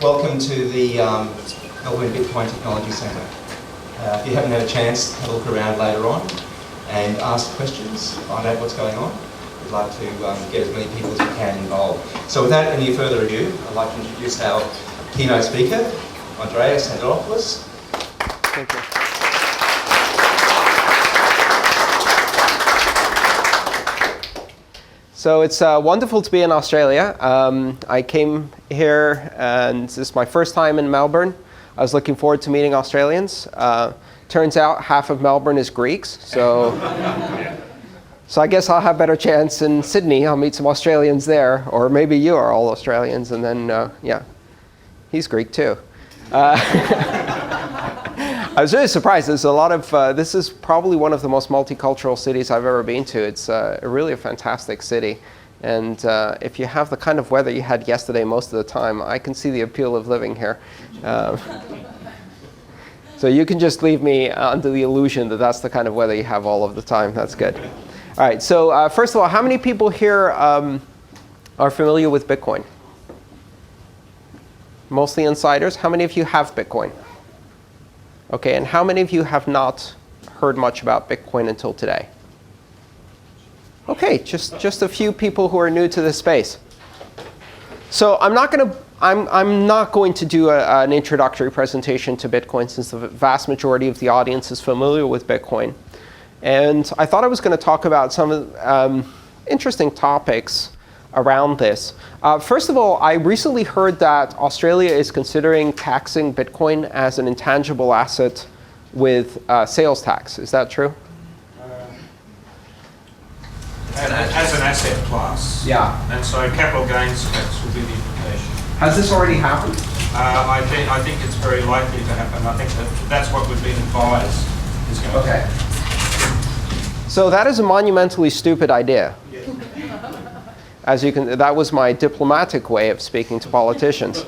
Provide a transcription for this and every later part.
Welcome to the Melbourne Bitcoin Technology Centre. If you haven't had a chance, have a look around later on and ask questions, find out what's going on. We'd like to get as many people as we can involved. So without any further ado, I'd like to introduce our keynote speaker, Andreas Angelopoulos. Thank you. So it's wonderful to be in Australia. I came here and this is my first time in Melbourne. I was looking forward to meeting Australians. Turns out half of Melbourne is Greeks, so I guess I'll have a better chance in Sydney. I'll meet some Australians there, or maybe you are all Australians, and then, yeah, he's Greek too. I was really surprised. There's a lot of, this is probably one of the most multicultural cities I've ever been to. It's really a fantastic city. And if you have the kind of weather you had yesterday most of the time, I can see the appeal of living here. So you can just leave me under the illusion that that's the kind of weather you have all of the time. That's good. All right, so first of all, how many people here are familiar with Bitcoin? Mostly insiders. How many of you have Bitcoin? Okay, and how many of you have not heard much about Bitcoin until today? Okay, just a few people who are new to this space. So I'm not going to do an introductory presentation to Bitcoin since the vast majority of the audience is familiar with Bitcoin. And I thought I was going to talk about some interesting topics around this. First of all, I recently heard that Australia is considering taxing Bitcoin as an intangible asset with sales tax. Is that true? As an asset class. Yeah. And so capital gains tax will be the implication. Has this already happened? I think it's very likely to happen. I think that's what we've been advised is going to happen. So that is a monumentally stupid idea. As you can, that was my diplomatic way of speaking to politicians.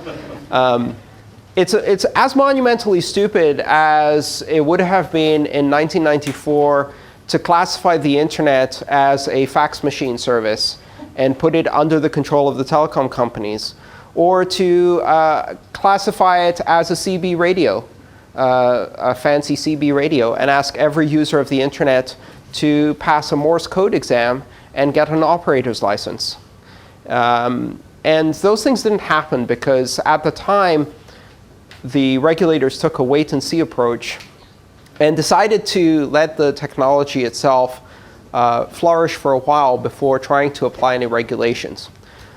It's as monumentally stupid as it would have been in 1994 to classify the internet as a fax machine service and put it under the control of the telecom companies, or to classify it as a CB radio, a fancy CB radio, and ask every user of the internet to pass a Morse code exam and get an operator's license. And those things didn't happen because at the time, the regulators took a wait-and-see approach and decided to let the technology itself flourish for a while before trying to apply any regulations.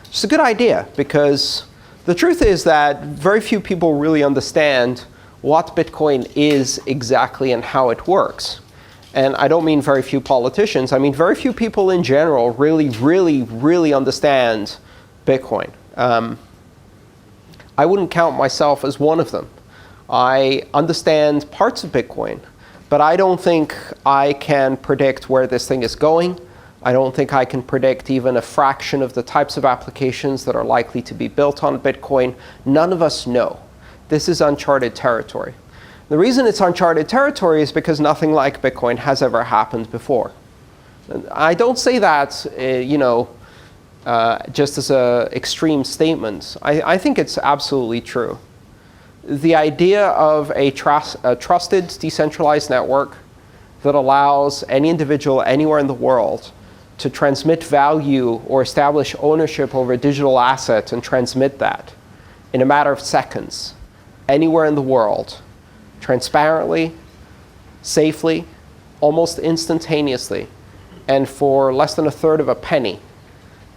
It's a good idea because the truth is that very few people really understand what Bitcoin is exactly and how it works. And I don't mean very few politicians. I mean very few people in general really understand Bitcoin. I wouldn't count myself as one of them. I understand parts of Bitcoin, but I don't think I can predict where this thing is going. I don't think I can predict even a fraction of the types of applications that are likely to be built on Bitcoin. None of us know. This is uncharted territory. The reason it's uncharted territory is because nothing like Bitcoin has ever happened before. And I don't say that, just as an extreme statement. I think it's absolutely true. The idea of a trusted, decentralized network that allows any individual anywhere in the world to transmit value or establish ownership over a digital asset and transmit that in a matter of seconds, anywhere in the world, transparently, safely, almost instantaneously, and for less than a third of a penny.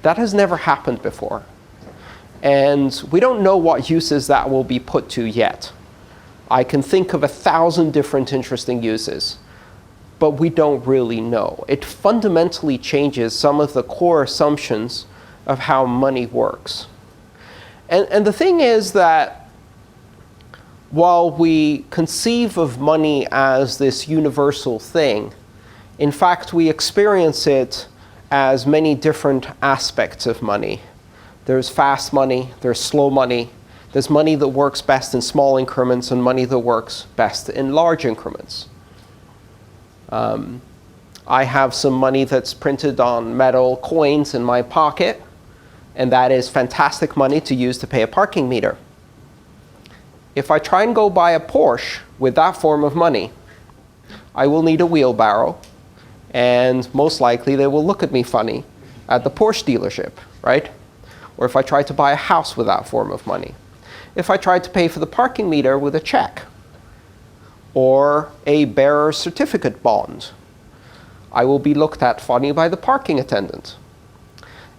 That has never happened before. And we don't know what uses that will be put to yet. I can think of 1,000 different interesting uses, but we don't really know. It fundamentally changes some of the core assumptions of how money works. And the thing is that while we conceive of money as this universal thing, in fact, we experience it as many different aspects of money. There's fast money, there's slow money, there's money that works best in small increments and money that works best in large increments. I have some money that's printed on metal coins in my pocket, and that is fantastic money to use to pay a parking meter. if I try and go buy a Porsche with that form of money, I will need a wheelbarrow, and most likely they will look at me funny at the Porsche dealership, right? Or if I try to buy a house with that form of money. If I tried to pay for the parking meter with a check, or a bearer certificate bond, I will be looked at funny by the parking attendant.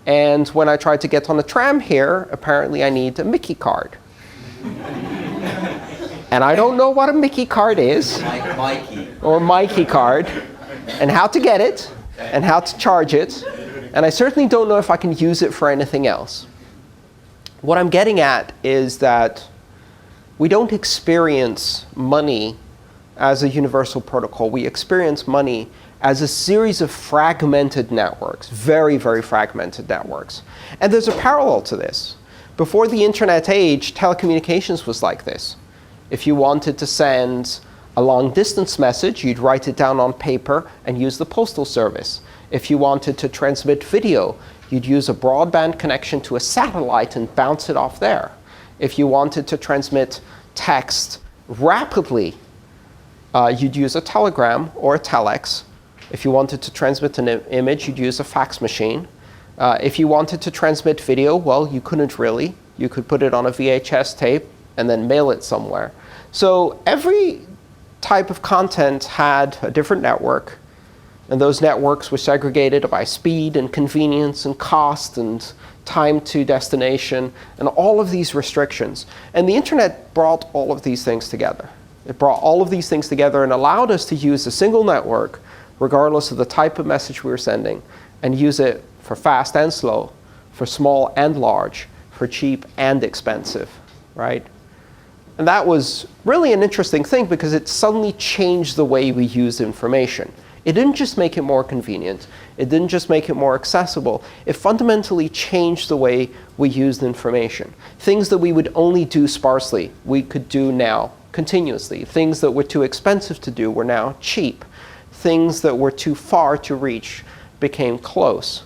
And when I try to get on a tram here, apparently I need a Mickey card. And I don't know what a Mickey card is, or Mikey card, and how to get it, and how to charge it. And I certainly don't know if I can use it for anything else. What I'm getting at is that we don't experience money as a universal protocol. We experience money as a series of fragmented networks, very, very fragmented networks. And there's a parallel to this. Before the internet age, telecommunications was like this. If you wanted to send a long-distance message, you'd write it down on paper and use the postal service. If you wanted to transmit video, you'd use a broadband connection to a satellite and bounce it off there. If you wanted to transmit text rapidly, you'd use a telegram or a telex. If you wanted to transmit an image, you'd use a fax machine. If you wanted to transmit video, well, you couldn't really. You could put it on a VHS tape and then mail it somewhere. So every type of content had a different network, and those networks were segregated by speed and convenience and cost and time to destination and all of these restrictions. And the internet brought all of these things together. It brought all of these things together and allowed us to use a single network, regardless of the type of message we were sending, and use it for fast and slow, for small and large, for cheap and expensive, right? And that was really an interesting thing because it suddenly changed the way we use information. It didn't just make it more convenient. It didn't just make it more accessible. It fundamentally changed the way we used information. Things that we would only do sparsely, we could do now continuously. Things that were too expensive to do were now cheap. Things that were too far to reach became close.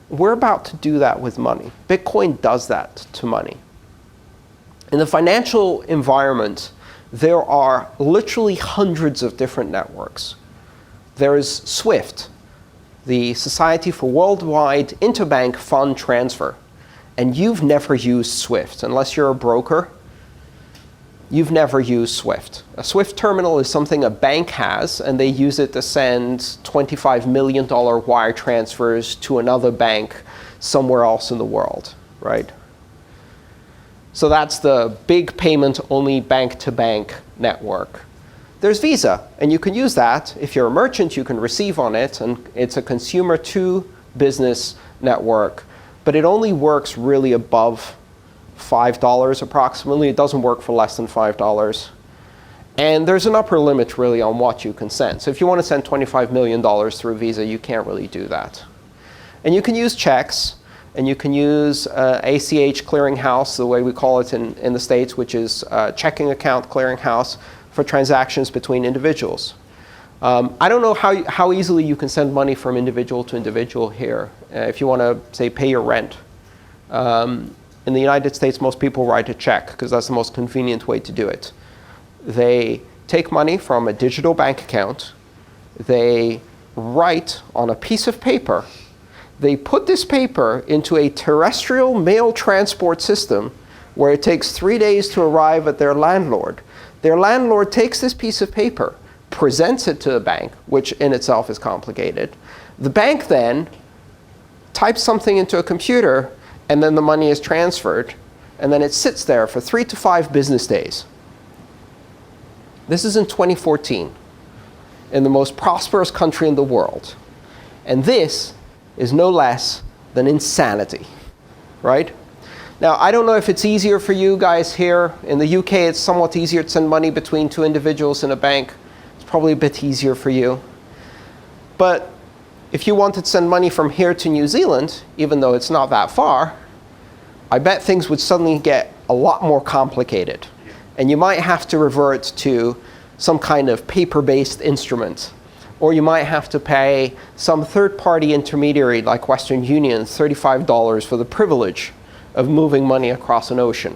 We're about to do that with money. Bitcoin does that to money. In the financial environment, there are literally hundreds of different networks. There is SWIFT, the Society for Worldwide Interbank Fund Transfer. And you've never used SWIFT. Unless you're a broker, you've never used SWIFT. A SWIFT terminal is something a bank has, and they use it to send $25 million wire transfers to another bank somewhere else in the world, right? So that's the big payment-only bank-to-bank network. There's Visa, and you can use that. If you're a merchant, you can receive on it, and it's a consumer-to-business network. But it only works really above $5 approximately. It doesn't work for less than $5. And there's an upper limit really on what you can send. So if you want to send $25 million through Visa, you can't really do that. And you can use checks, and you can use ACH clearinghouse, the way we call it in the States, which is checking account clearinghouse for transactions between individuals. I don't know how easily you can send money from individual to individual here. If you want to, say, pay your rent. In the United States, most people write a check because that's the most convenient way to do it. They take money from a digital bank account. They write on a piece of paper. They put this paper into a terrestrial mail transport system where it takes 3 days to arrive at their landlord. Their landlord takes this piece of paper, presents it to the bank, which in itself is complicated. The bank then types something into a computer, and then the money is transferred, and then it sits there for 3 to 5 business days. This is in 2014, in the most prosperous country in the world. And this is no less than insanity, right? Now, I don't know if it's easier for you guys here. In the UK, it's somewhat easier to send money between 2 individuals in a bank. It's probably a bit easier for you. But if you wanted to send money from here to New Zealand, even though it's not that far, I bet things would suddenly get a lot more complicated. And you might have to revert to some kind of paper-based instrument. Or you might have to pay some third-party intermediary like Western Union $35 for the privilege of moving money across an ocean.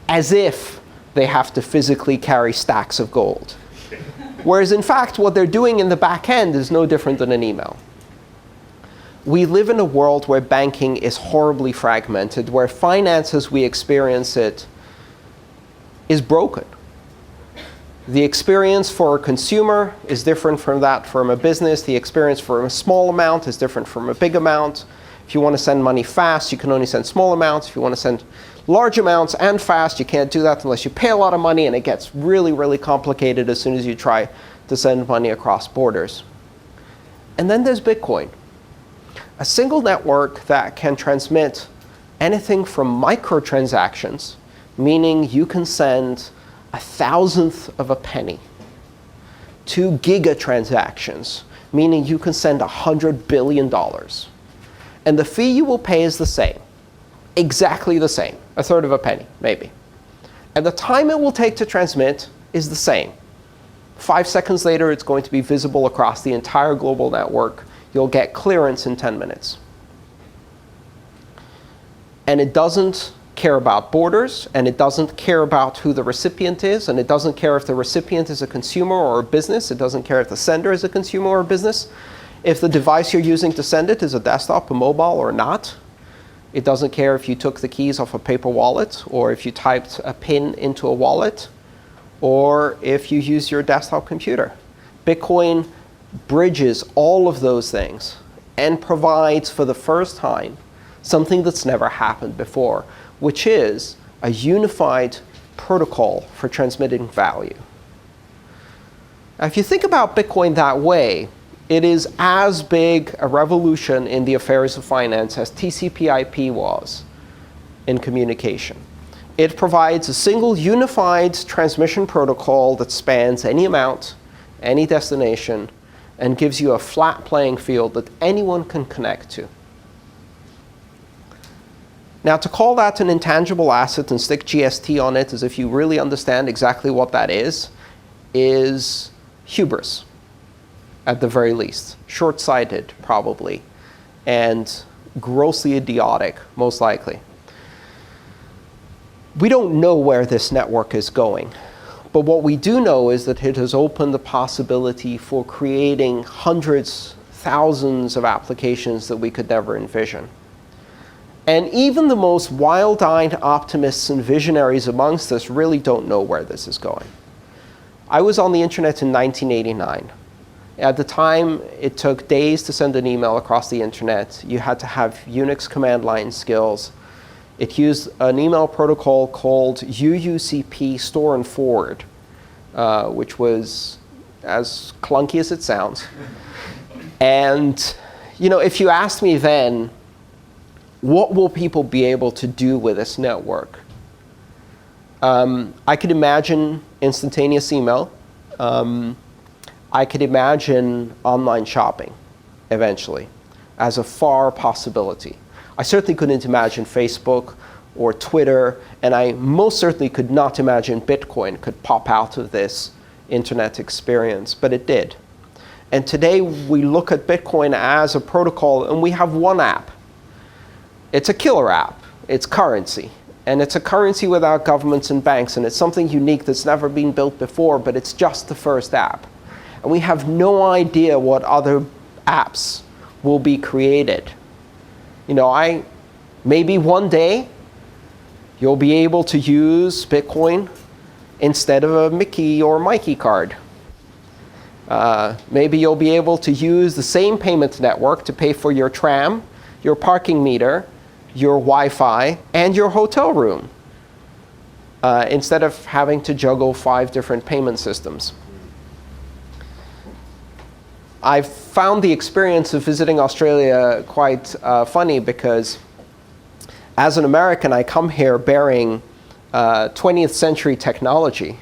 As if they have to physically carry stacks of gold. Whereas in fact, what they're doing in the back end is no different than an email. We live in a world where banking is horribly fragmented, where finance as we experience it is broken. The experience for a consumer is different from that from a business. The experience for a small amount is different from a big amount. If you want to send money fast, you can only send small amounts. If you want to send large amounts and fast, you can't do that unless you pay a lot of money, and it gets really, really complicated as soon as you try to send money across borders. And then there's Bitcoin, a single network that can transmit anything from microtransactions, meaning you can send 1,000th of a penny, to gigatransactions, meaning you can send $100 billion. And the fee you will pay is the same, exactly the same, 1/3 of a penny, maybe. And the time it will take to transmit is the same. 5 seconds later, it's going to be visible across the entire global network. You'll get clearance in 10 minutes. And it doesn't care about borders, and it doesn't care about who the recipient is, and it doesn't care if the recipient is a consumer or a business. It doesn't care if the sender is a consumer or a business. If the device you're using to send it is a desktop, a mobile, or not. It doesn't care if you took the keys off a paper wallet, or if you typed a PIN into a wallet, or if you use your desktop computer. Bitcoin bridges all of those things and provides for the first time something that's never happened before, which is a unified protocol for transmitting value. Now, if you think about Bitcoin that way, it is as big a revolution in the affairs of finance as TCP/IP was in communication. It provides a single unified transmission protocol that spans any amount, any destination, and gives you a flat playing field that anyone can connect to. Now, to call that an intangible asset and stick GST on it as if you really understand exactly what that is hubris, at the very least. Short-sighted, probably, and grossly idiotic, most likely. We don't know where this network is going, but what we do know is that it has opened the possibility for creating hundreds, thousands of applications that we could never envision. And even the most wild-eyed optimists and visionaries amongst us really don't know where this is going. I was on the internet in 1989. At the time, it took days to send an email across the internet. You had to have Unix command line skills. It used an email protocol called UUCP store and forward, which was as clunky as it sounds. And if you asked me then, what will people be able to do with this network? I could imagine instantaneous email. I could imagine online shopping, eventually, as a far possibility. I certainly couldn't imagine Facebook or Twitter, and I most certainly could not imagine Bitcoin could pop out of this internet experience, but it did. And today, we look at Bitcoin as a protocol, and we have one app. It's a killer app. It's currency. And it's a currency without governments and banks, and it's something unique that's never been built before, but it's just the first app. And we have no idea what other apps will be created. Maybe one day, you'll be able to use Bitcoin instead of a Mickey or Mikey card. Maybe you'll be able to use the same payment network to pay for your tram, your parking meter, your Wi-Fi, and your hotel room, instead of having to juggle 5 different payment systems. I've found the experience of visiting Australia quite funny because as an American, I come here bearing 20th century technology.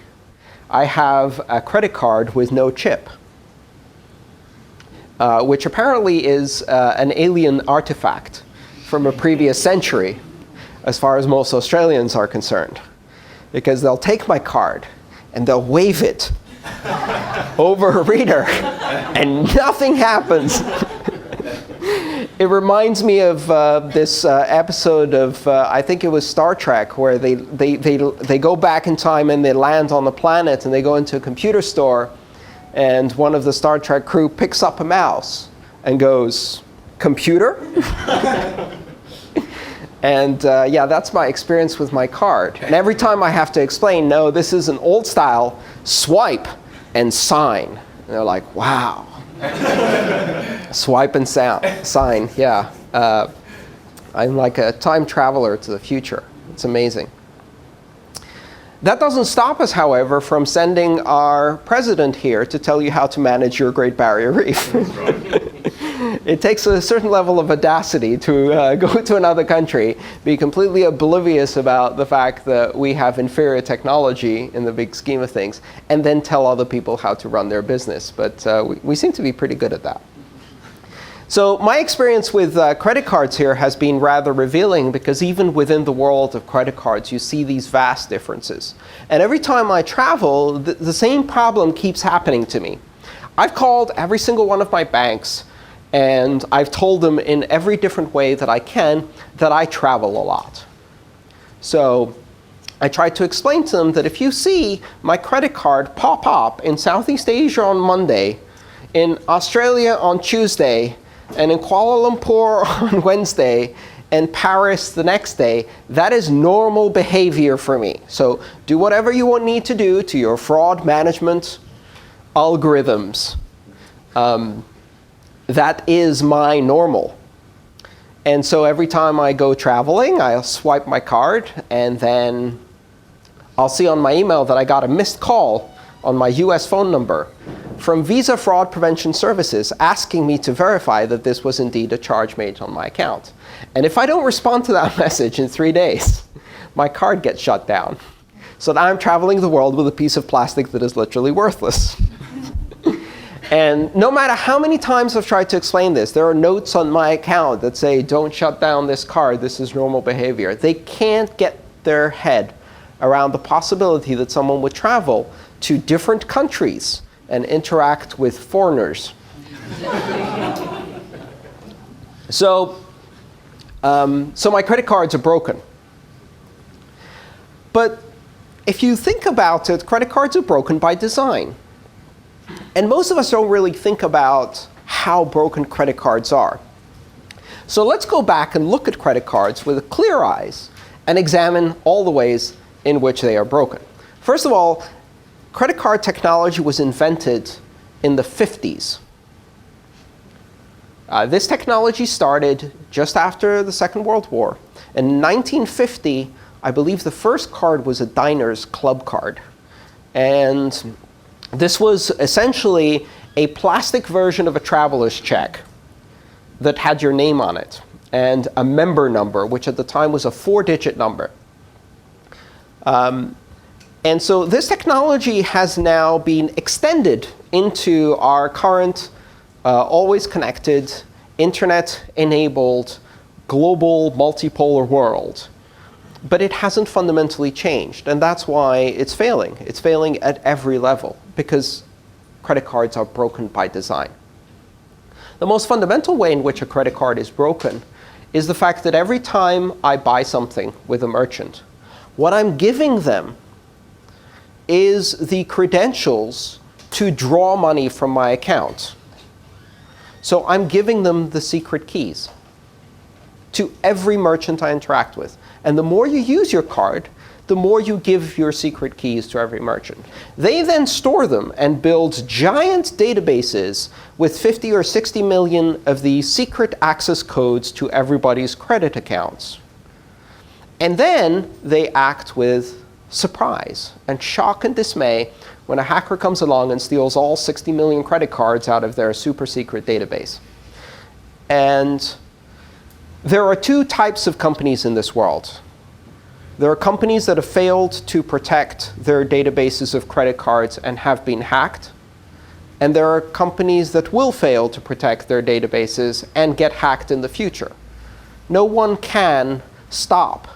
I have a credit card with no chip, which apparently is an alien artifact from a previous century, as far as most Australians are concerned. Because they'll take my card and they'll wave it over a reader, and nothing happens. It reminds me of this episode of, I think it was Star Trek, where they go back in time and they land on the planet and they go into a computer store, and one of the Star Trek crew picks up a mouse and goes, "Computer?" And yeah, that's my experience with my card. And every time I have to explain, no, this is an old style, swipe and sign. And they're like, wow. Swipe and sign, yeah. I'm like a time traveler to the future. It's amazing. That doesn't stop us, however, from sending our president here to tell you how to manage your Great Barrier Reef. It takes a certain level of audacity to go to another country, be completely oblivious about the fact that we have inferior technology in the big scheme of things, and then tell other people how to run their business. But we seem to be pretty good at that. So my experience with credit cards here has been rather revealing, because even within the world of credit cards, you see these vast differences. And every time I travel, the same problem keeps happening to me. I've called every single one of my banks, and I've told them in every different way that I can that I travel a lot. So I tried to explain to them that if you see my credit card pop up in Southeast Asia on Monday, in Australia on Tuesday, and in Kuala Lumpur on Wednesday, and Paris the next day, that is normal behavior for me. So do whatever you need to do to your fraud management algorithms. That is my normal. And so every time I go traveling, I'll swipe my card, and then I'll see on my email that I got a missed call on my US phone number from Visa Fraud Prevention Services asking me to verify that this was indeed a charge made on my account. And if I don't respond to that message in 3 days, my card gets shut down. So now I'm traveling the world with a piece of plastic that is literally worthless. And no matter how many times I've tried to explain this, there are notes on my account that say, don't shut down this card, this is normal behavior. They can't get their head around the possibility that someone would travel to different countries and interact with foreigners. So my credit cards are broken. But if you think about it, credit cards are broken by design. And most of us don't really think about how broken credit cards are. So let's go back and look at credit cards with clear eyes and examine all the ways in which they are broken. First of all, credit card technology was invented in the 50s. This technology started just after the Second World War. In 1950, I believe the first card was a diner's club card. And this was essentially a plastic version of a traveler's check that had your name on it, and a member number, which at the time was a 4-digit number. And so this technology has now been extended into our current, always connected, internet-enabled, global, multipolar world. But it hasn't fundamentally changed, and that's why it's failing. It's failing at every level, because credit cards are broken by design. The most fundamental way in which a credit card is broken is the fact that every time I buy something with a merchant, what I'm giving them is the credentials to draw money from my account. So I'm giving them the secret keys to every merchant I interact with. And the more you use your card, the more you give your secret keys to every merchant. They then store them and build giant databases with 50 or 60 million of these secret access codes to everybody's credit accounts. And then they act with surprise and shock and dismay when a hacker comes along and steals all 60 million credit cards out of their super secret database. And there are two types of companies in this world. There are companies that have failed to protect their databases of credit cards and have been hacked. And there are companies that will fail to protect their databases and get hacked in the future. No one can stop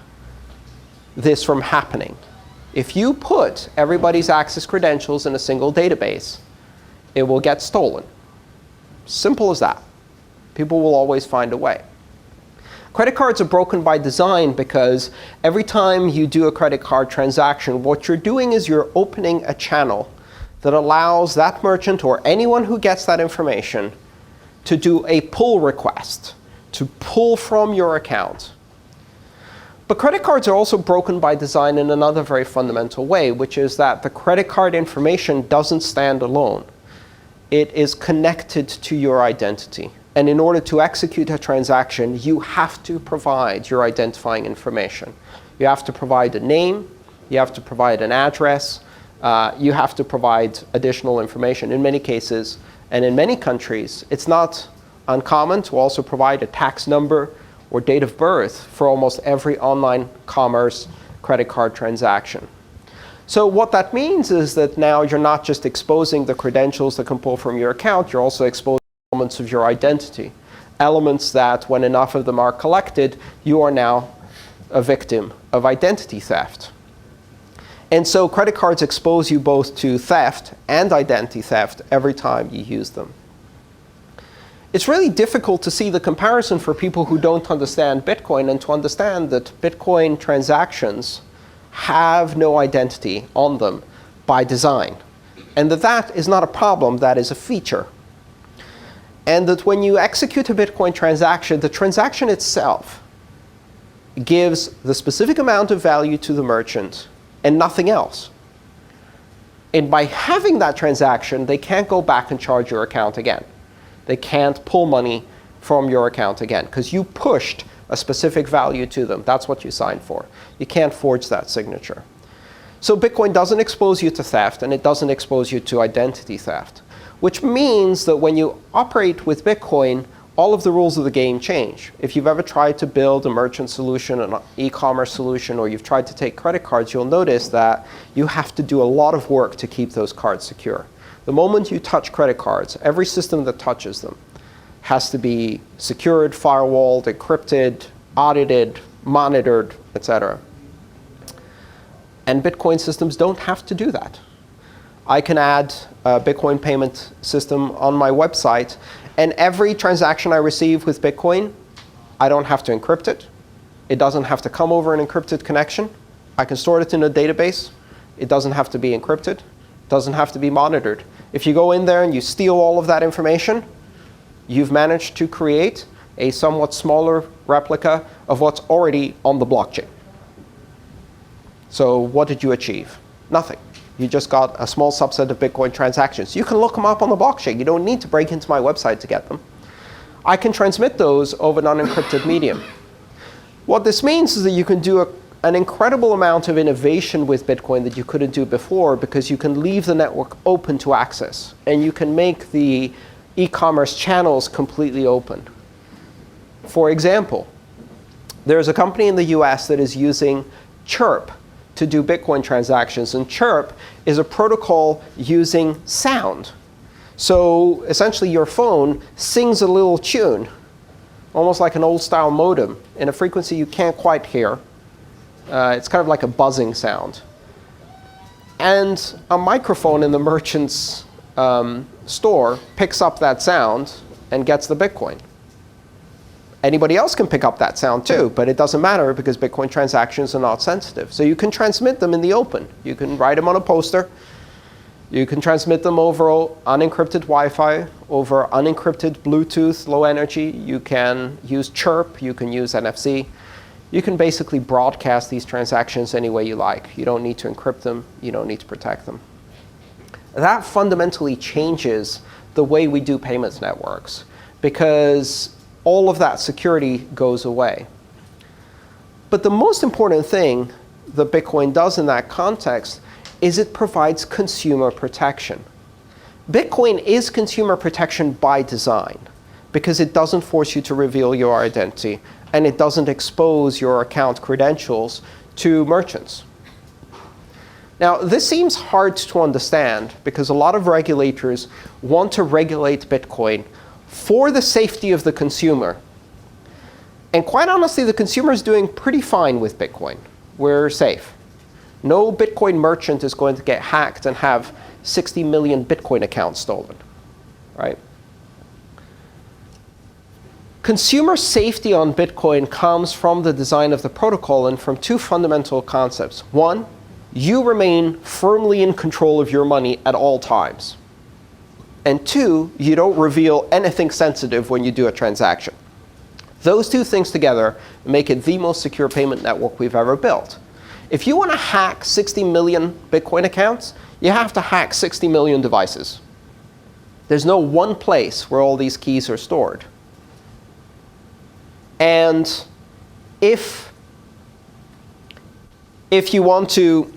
this from happening. If you put everybody's access credentials in a single database, it will get stolen. Simple as that. People will always find a way. Credit cards are broken by design because every time you do a credit card transaction, what you're doing is you're opening a channel that allows that merchant or anyone who gets that information to do a pull request, to pull from your account. But credit cards are also broken by design in another very fundamental way, which is that the credit card information doesn't stand alone. It is connected to your identity. And in order to execute a transaction, you have to provide your identifying information. You have to provide a name, you have to provide an address, you have to provide additional information. In many cases, and in many countries, it's not uncommon to also provide a tax number or date of birth for almost every online commerce credit card transaction. So what that means is that now you're not just exposing the credentials that can pull from your account, you're also exposing elements of your identity. Elements that, when enough of them are collected, you are now a victim of identity theft. And so credit cards expose you both to theft and identity theft every time you use them. It's really difficult to see the comparison for people who don't understand Bitcoin and to understand that Bitcoin transactions have no identity on them by design. And that is not a problem, that is a feature. And that when you execute a Bitcoin transaction, the transaction itself gives the specific amount of value to the merchant and nothing else. And by having that transaction, they can't go back and charge your account again. They can't pull money from your account again because you pushed a specific value to them. That's what you signed for. You can't forge that signature. So Bitcoin doesn't expose you to theft, and it doesn't expose you to identity theft, which means that when you operate with Bitcoin, all of the rules of the game change. If you've ever tried to build a merchant solution, an e-commerce solution, or you've tried to take credit cards, you'll notice that you have to do a lot of work to keep those cards secure. The moment you touch credit cards, every system that touches them has to be secured, firewalled, encrypted, audited, monitored, etc. And Bitcoin systems don't have to do that. I can add a Bitcoin payment system on my website, and every transaction I receive with Bitcoin, I don't have to encrypt it. It doesn't have to come over an encrypted connection. I can store it in a database. It doesn't have to be encrypted. It doesn't have to be monitored. If you go in there and you steal all of that information, you've managed to create a somewhat smaller replica of what's already on the blockchain. So what did you achieve? Nothing. You just got a small subset of Bitcoin transactions. You can look them up on the blockchain. You don't need to break into my website to get them. I can transmit those over an unencrypted medium. What this means is that you can do an incredible amount of innovation with Bitcoin that you couldn't do before, because you can leave the network open to access, and you can make the e-commerce channels completely open. For example, there's a company in the US that is using Chirp to do Bitcoin transactions, and Chirp is a protocol using sound. So essentially your phone sings a little tune, almost like an old-style modem, in a frequency you can't quite hear. It's kind of like a buzzing sound. And a microphone in the merchant's store picks up that sound and gets the Bitcoin. Anybody else can pick up that sound too, but it doesn't matter because Bitcoin transactions are not sensitive. So you can transmit them in the open. You can write them on a poster. You can transmit them over unencrypted Wi-Fi, over unencrypted Bluetooth, low energy. You can use Chirp. You can use NFC. You can basically broadcast these transactions any way you like. You don't need to encrypt them. You don't need to protect them. That fundamentally changes the way we do payments networks, because all of that security goes away. But the most important thing that Bitcoin does in that context is it provides consumer protection. Bitcoin is consumer protection by design, because it doesn't force you to reveal your identity, and it doesn't expose your account credentials to merchants. Now, this seems hard to understand because a lot of regulators want to regulate Bitcoin for the safety of the consumer. And quite honestly, the consumer is doing pretty fine with Bitcoin. We're safe. No Bitcoin merchant is going to get hacked and have 60 million Bitcoin accounts stolen, right? Consumer safety on Bitcoin comes from the design of the protocol and from two fundamental concepts. One, you remain firmly in control of your money at all times. And two, you don't reveal anything sensitive when you do a transaction. Those two things together make it the most secure payment network we've ever built. If you want to hack 60 million Bitcoin accounts, you have to hack 60 million devices. There's no one place where all these keys are stored. And if you want to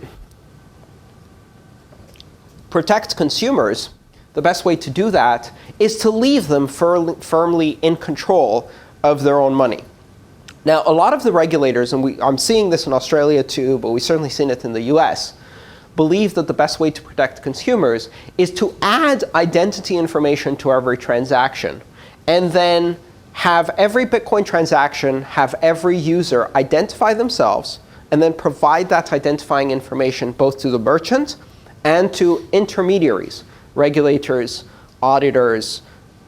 protect consumers, the best way to do that is to leave them firmly in control of their own money. Now, a lot of the regulators, and I'm seeing this in Australia too, but we've certainly seen it in the US, believe that the best way to protect consumers is to add identity information to every transaction, and then have every Bitcoin transaction, have every user identify themselves, and then provide that identifying information both to the merchant and to intermediaries, regulators, auditors,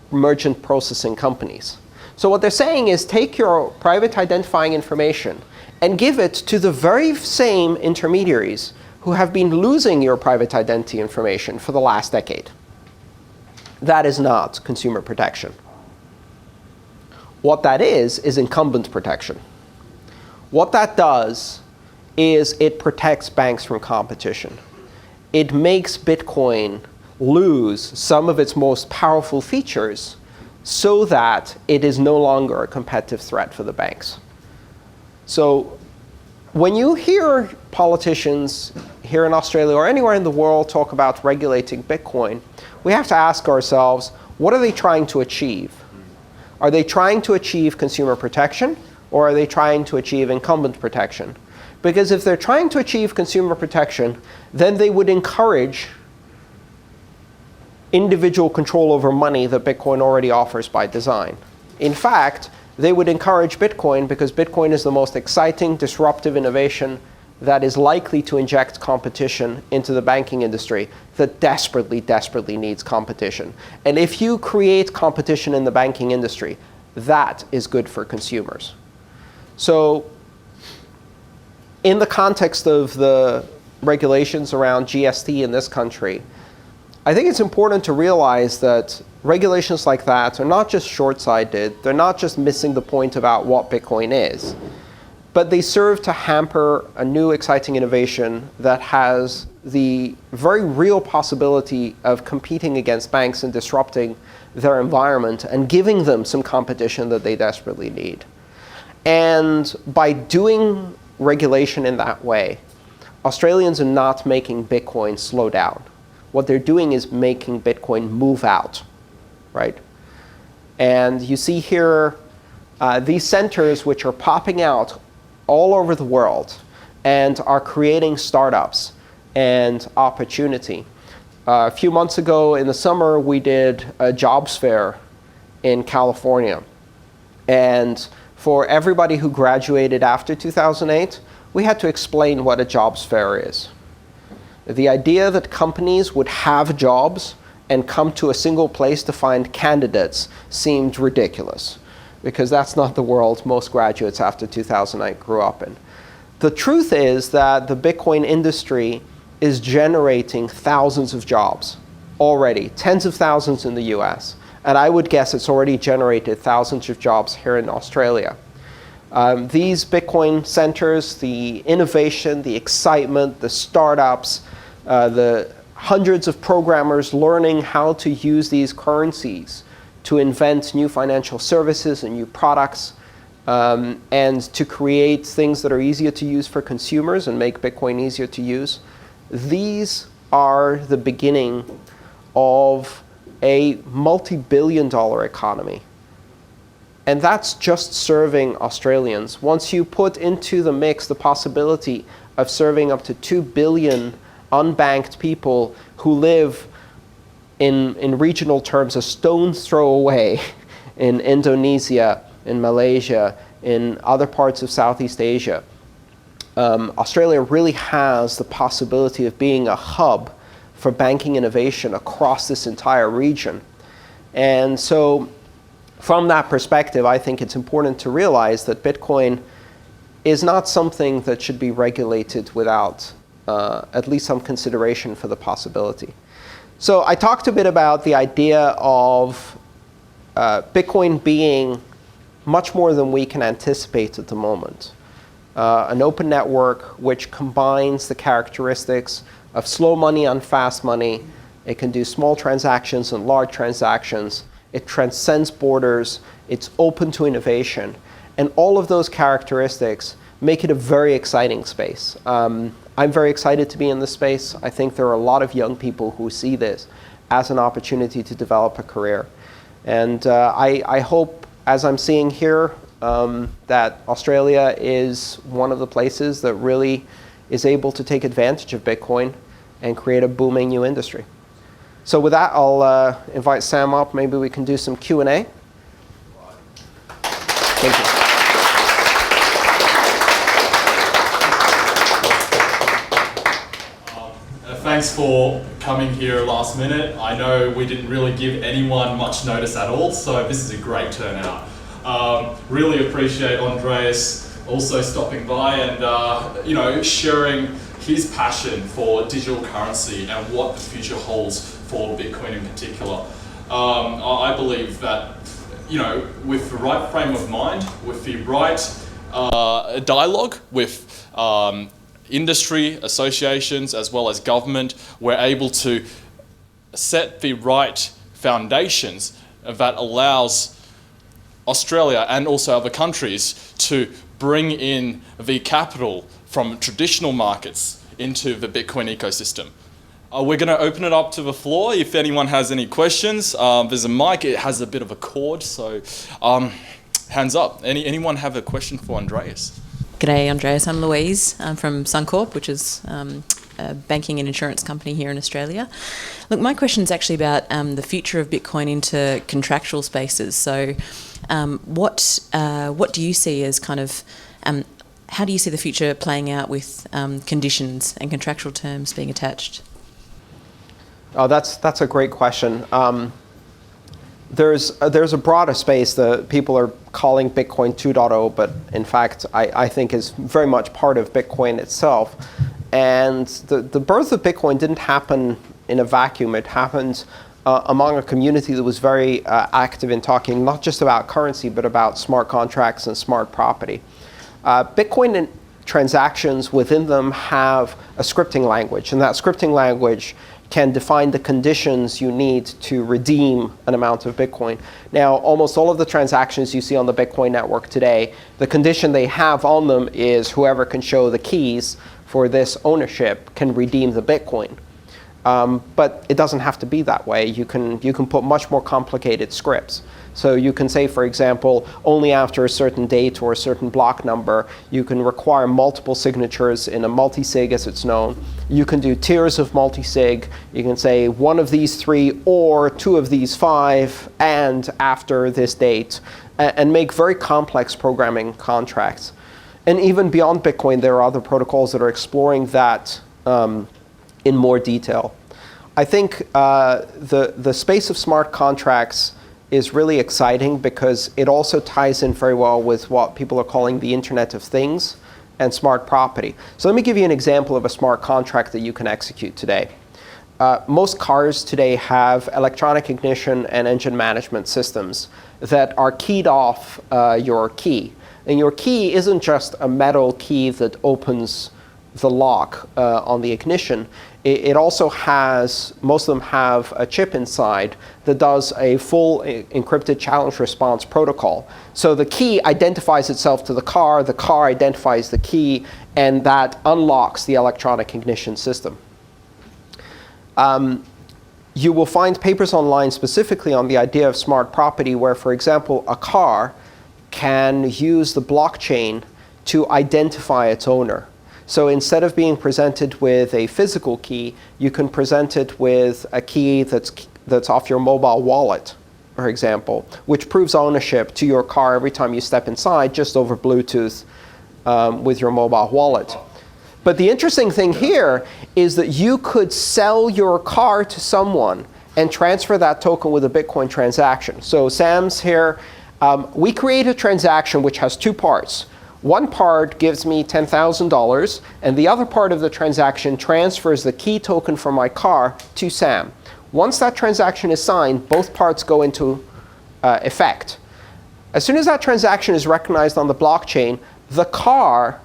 merchant processing companies. So what they're saying is take your private identifying information and give it to the very same intermediaries who have been losing your private identity information for the last decade. That is not consumer protection. What that is incumbent protection. What that does is it protects banks from competition. It makes Bitcoin lose some of its most powerful features so that it is no longer a competitive threat for the banks. So when you hear politicians here in Australia or anywhere in the world talk about regulating Bitcoin, we have to ask ourselves, what are they trying to achieve? Are they trying to achieve consumer protection, or are they trying to achieve incumbent protection? Because if they're trying to achieve consumer protection, then they would encourage individual control over money that Bitcoin already offers by design. In fact, they would encourage Bitcoin because Bitcoin is the most exciting, disruptive innovation that is likely to inject competition into the banking industry that desperately, desperately needs competition. And if you create competition in the banking industry, that is good for consumers. So in the context of the regulations around GST in this country, I think it's important to realize that regulations like that are not just short-sighted, they're not just missing the point about what Bitcoin is, but they serve to hamper a new exciting innovation that has the very real possibility of competing against banks and disrupting their environment and giving them some competition that they desperately need. And by doing regulation in that way, Australians are not making Bitcoin slow down. What they're doing is making Bitcoin move out, right? And you see here these centers which are popping out all over the world and are creating startups and opportunity. A few months ago in the summer, we did a jobs fair in California. And for everybody who graduated after 2008, we had to explain what a jobs fair is. The idea that companies would have jobs and come to a single place to find candidates seemed ridiculous, because that's not the world most graduates after 2008 grew up in. The truth is that the Bitcoin industry is generating thousands of jobs already, tens of thousands in the US. And I would guess it's already generated thousands of jobs here in Australia. These Bitcoin centers, the innovation, the excitement, the startups, the hundreds of programmers learning how to use these currencies to invent new financial services and new products, and to create things that are easier to use for consumers and make Bitcoin easier to use. These are the beginning of a multi-billion-dollar economy. And that's just serving Australians. Once you put into the mix the possibility of serving up to 2 billion unbanked people who live in regional terms a stone's throw away in Indonesia, in Malaysia, in other parts of Southeast Asia, Australia really has the possibility of being a hub for banking innovation across this entire region. And so from that perspective, I think it's important to realize that Bitcoin is not something that should be regulated without at least some consideration for the possibility. So I talked a bit about the idea of Bitcoin being much more than we can anticipate at the moment. An open network which combines the characteristics of slow money and fast money. It can do small transactions and large transactions. It transcends borders. It's open to innovation. And all of those characteristics make it a very exciting space. I'm very excited to be in this space. I think there are a lot of young people who see this as an opportunity to develop a career. And I hope, as I'm seeing here, that Australia is one of the places that really is able to take advantage of Bitcoin and create a booming new industry. So with that, I'll invite Sam up. Maybe we can do some Q&A. Thank you. Thanks for coming here last minute. I know we didn't really give anyone much notice at all, so this is a great turnout. Really appreciate Andreas also stopping by and sharing his passion for digital currency and what the future holds for Bitcoin in particular. I believe that with the right frame of mind, with the right dialogue with industry associations as well as government, we're able to set the right foundations that allows Australia and also other countries to bring in the capital from traditional markets into the Bitcoin ecosystem. We're going to open it up to the floor if anyone has any questions. There's a mic, it has a bit of a cord, so hands up. Anyone have a question for Andreas? G'day, Andreas. I'm Louise. I'm from Suncorp, which is a banking and insurance company here in Australia. Look, my question is actually about the future of Bitcoin into contractual spaces. So what do you see as kind of, how do you see the future playing out with conditions and contractual terms being attached? Oh, that's a great question. There's a broader space that people are calling Bitcoin 2.0, but in fact, I think is very much part of Bitcoin itself. And the birth of Bitcoin didn't happen in a vacuum. It happened among a community that was very active in talking not just about currency, but about smart contracts and smart property. Bitcoin and transactions within them have a scripting language, and that scripting language can define the conditions you need to redeem an amount of Bitcoin. Now, almost all of the transactions you see on the Bitcoin network today, the condition they have on them is whoever can show the keys for this ownership can redeem the Bitcoin. But it doesn't have to be that way. You can put much more complicated scripts. So you can say, for example, only after a certain date or a certain block number, you can require multiple signatures in a multi-sig as it's known. You can do tiers of multi-sig. You can say one of these 3 or 2 of these 5 and after this date, and make very complex programming contracts. And even beyond Bitcoin, there are other protocols that are exploring that in more detail. I think the space of smart contracts is really exciting because it also ties in very well with what people are calling the Internet of Things and smart property. So let me give you an example of a smart contract that you can execute today. Most cars today have electronic ignition and engine management systems that are keyed off your key. And your key isn't just a metal key that opens the lock on the ignition. It also has, most of them have a chip inside that does a full encrypted challenge response protocol. So the key identifies itself to the car identifies the key, and that unlocks the electronic ignition system. You will find papers online specifically on the idea of smart property where, for example, a car can use the blockchain to identify its owner. So instead of being presented with a physical key, you can present it with a key that's off your mobile wallet, for example, which proves ownership to your car every time you step inside just over Bluetooth with your mobile wallet. But the interesting thing here is that you could sell your car to someone and transfer that token with a Bitcoin transaction. So Sam's here. We create a transaction which has two parts. One part gives me $10,000, and the other part of the transaction transfers the key token from my car to Sam. Once that transaction is signed, both parts go into effect. As soon as that transaction is recognized on the blockchain, the car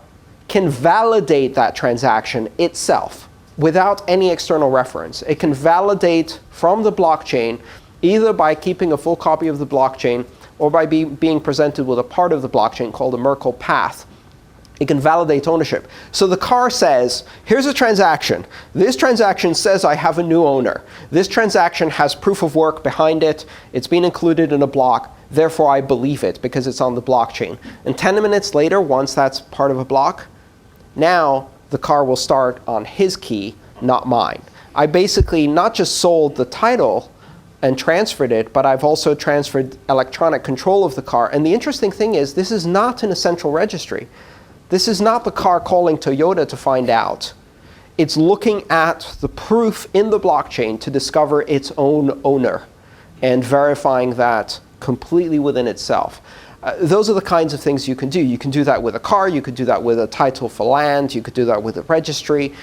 can validate that transaction itself without any external reference. It can validate from the blockchain either by keeping a full copy of the blockchain or by being presented with a part of the blockchain called a Merkle path. It can validate ownership. So the car says, here's a transaction. This transaction says I have a new owner. This transaction has proof of work behind it. It's been included in a block. Therefore, I believe it because it's on the blockchain. And 10 minutes later, once that's part of a block, now the car will start on his key, not mine. I basically not just sold the title and transferred it, but I've also transferred electronic control of the car. And the interesting thing is, this is not in a central registry. This is not the car calling Toyota to find out. It's looking at the proof in the blockchain to discover its own owner and verifying that completely within itself. Those are the kinds of things you can do. You can do that with a car. You could do that with a title for land. You could do that with a registry.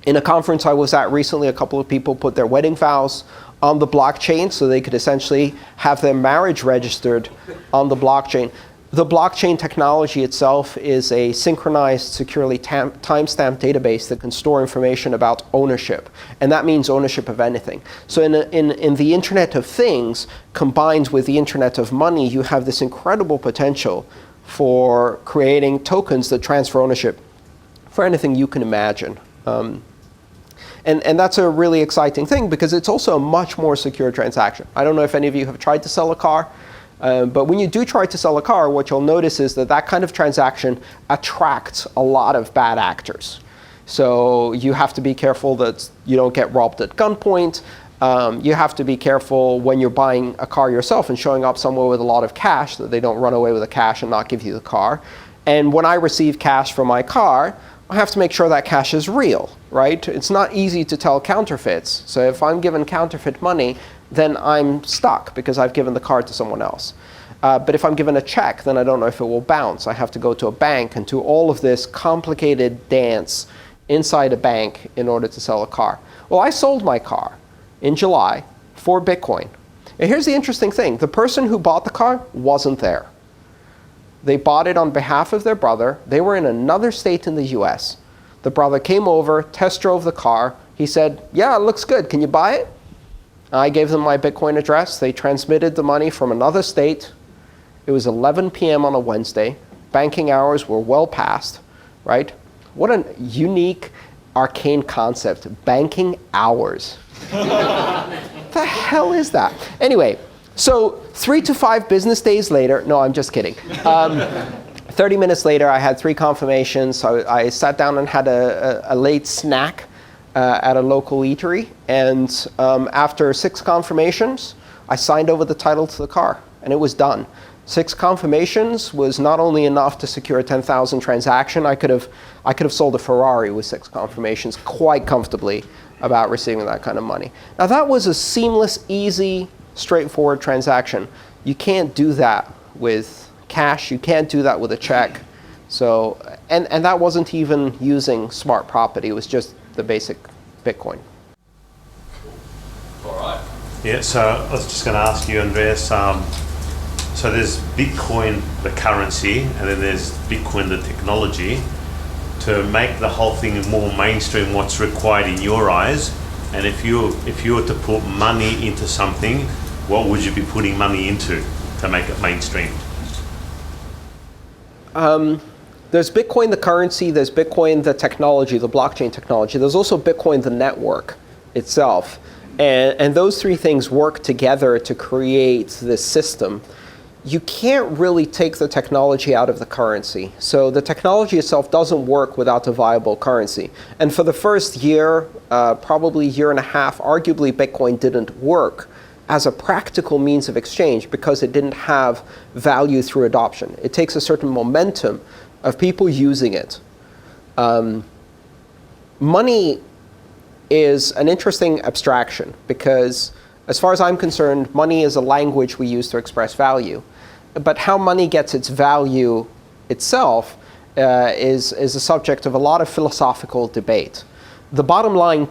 In a conference I was at recently, a couple of people put their wedding vows on the blockchain so they could essentially have their marriage registered on the blockchain. The blockchain technology itself is a synchronized, securely timestamped database that can store information about ownership. And that means ownership of anything. So in the Internet of Things, combined with the Internet of Money, you have this incredible potential for creating tokens that transfer ownership for anything you can imagine. And that's a really exciting thing because it's also a much more secure transaction. I don't know if any of you have tried to sell a car. But when you do try to sell a car, what you'll notice is that that kind of transaction attracts a lot of bad actors. So you have to be careful that you don't get robbed at gunpoint. You have to be careful when you're buying a car yourself and showing up somewhere with a lot of cash that they don't run away with the cash and not give you the car. And when I receive cash from my car, I have to make sure that cash is real, right? It's not easy to tell counterfeits. So if I'm given counterfeit money, then I'm stuck because I've given the card to someone else. But if I'm given a check, then I don't know if it will bounce. I have to go to a bank and do all of this complicated dance inside a bank in order to sell a car. Well, I sold my car in July for Bitcoin. And here's the interesting thing. The person who bought the car wasn't there. They bought it on behalf of their brother. They were in another state in the US. The brother came over, test drove the car. He said, yeah, it looks good. Can you buy it? I gave them my Bitcoin address. They transmitted the money from another state. It was 11 p.m. on a Wednesday. Banking hours were well past, right? What a unique, arcane concept, banking hours. What the hell is that? Anyway, so 3 to 5 business days later, no, I'm just kidding. 30 minutes later, I had 3 confirmations. I sat down and had a late snack at a local eatery, and after 6 confirmations, I signed over the title to the car, and it was done. 6 confirmations was not only enough to secure a 10,000 transaction. I could have sold a Ferrari with 6 confirmations quite comfortably about receiving that kind of money. Now that was a seamless, easy, straightforward transaction. You can't do that with cash. You can't do that with a check. So, and that wasn't even using smart property. It was just the basic Bitcoin. All right. Yeah, so I was just going to ask you, Andreas, so there's Bitcoin, the currency, and then there's Bitcoin, the technology. To make the whole thing more mainstream, what's required in your eyes? And if you were to put money into something, what would you be putting money into to make it mainstream? There's Bitcoin, the currency. There's Bitcoin, the technology, the blockchain technology. There's also Bitcoin, the network itself. And those 3 things work together to create this system. You can't really take the technology out of the currency. So the technology itself doesn't work without a viable currency. And for the first year, probably year and a half, arguably Bitcoin didn't work as a practical means of exchange because it didn't have value through adoption. It takes a certain momentum of people using it. Money is an interesting abstraction because, as far as I'm concerned, money is a language we use to express value. But how money gets its value itself is a subject of a lot of philosophical debate. The bottom line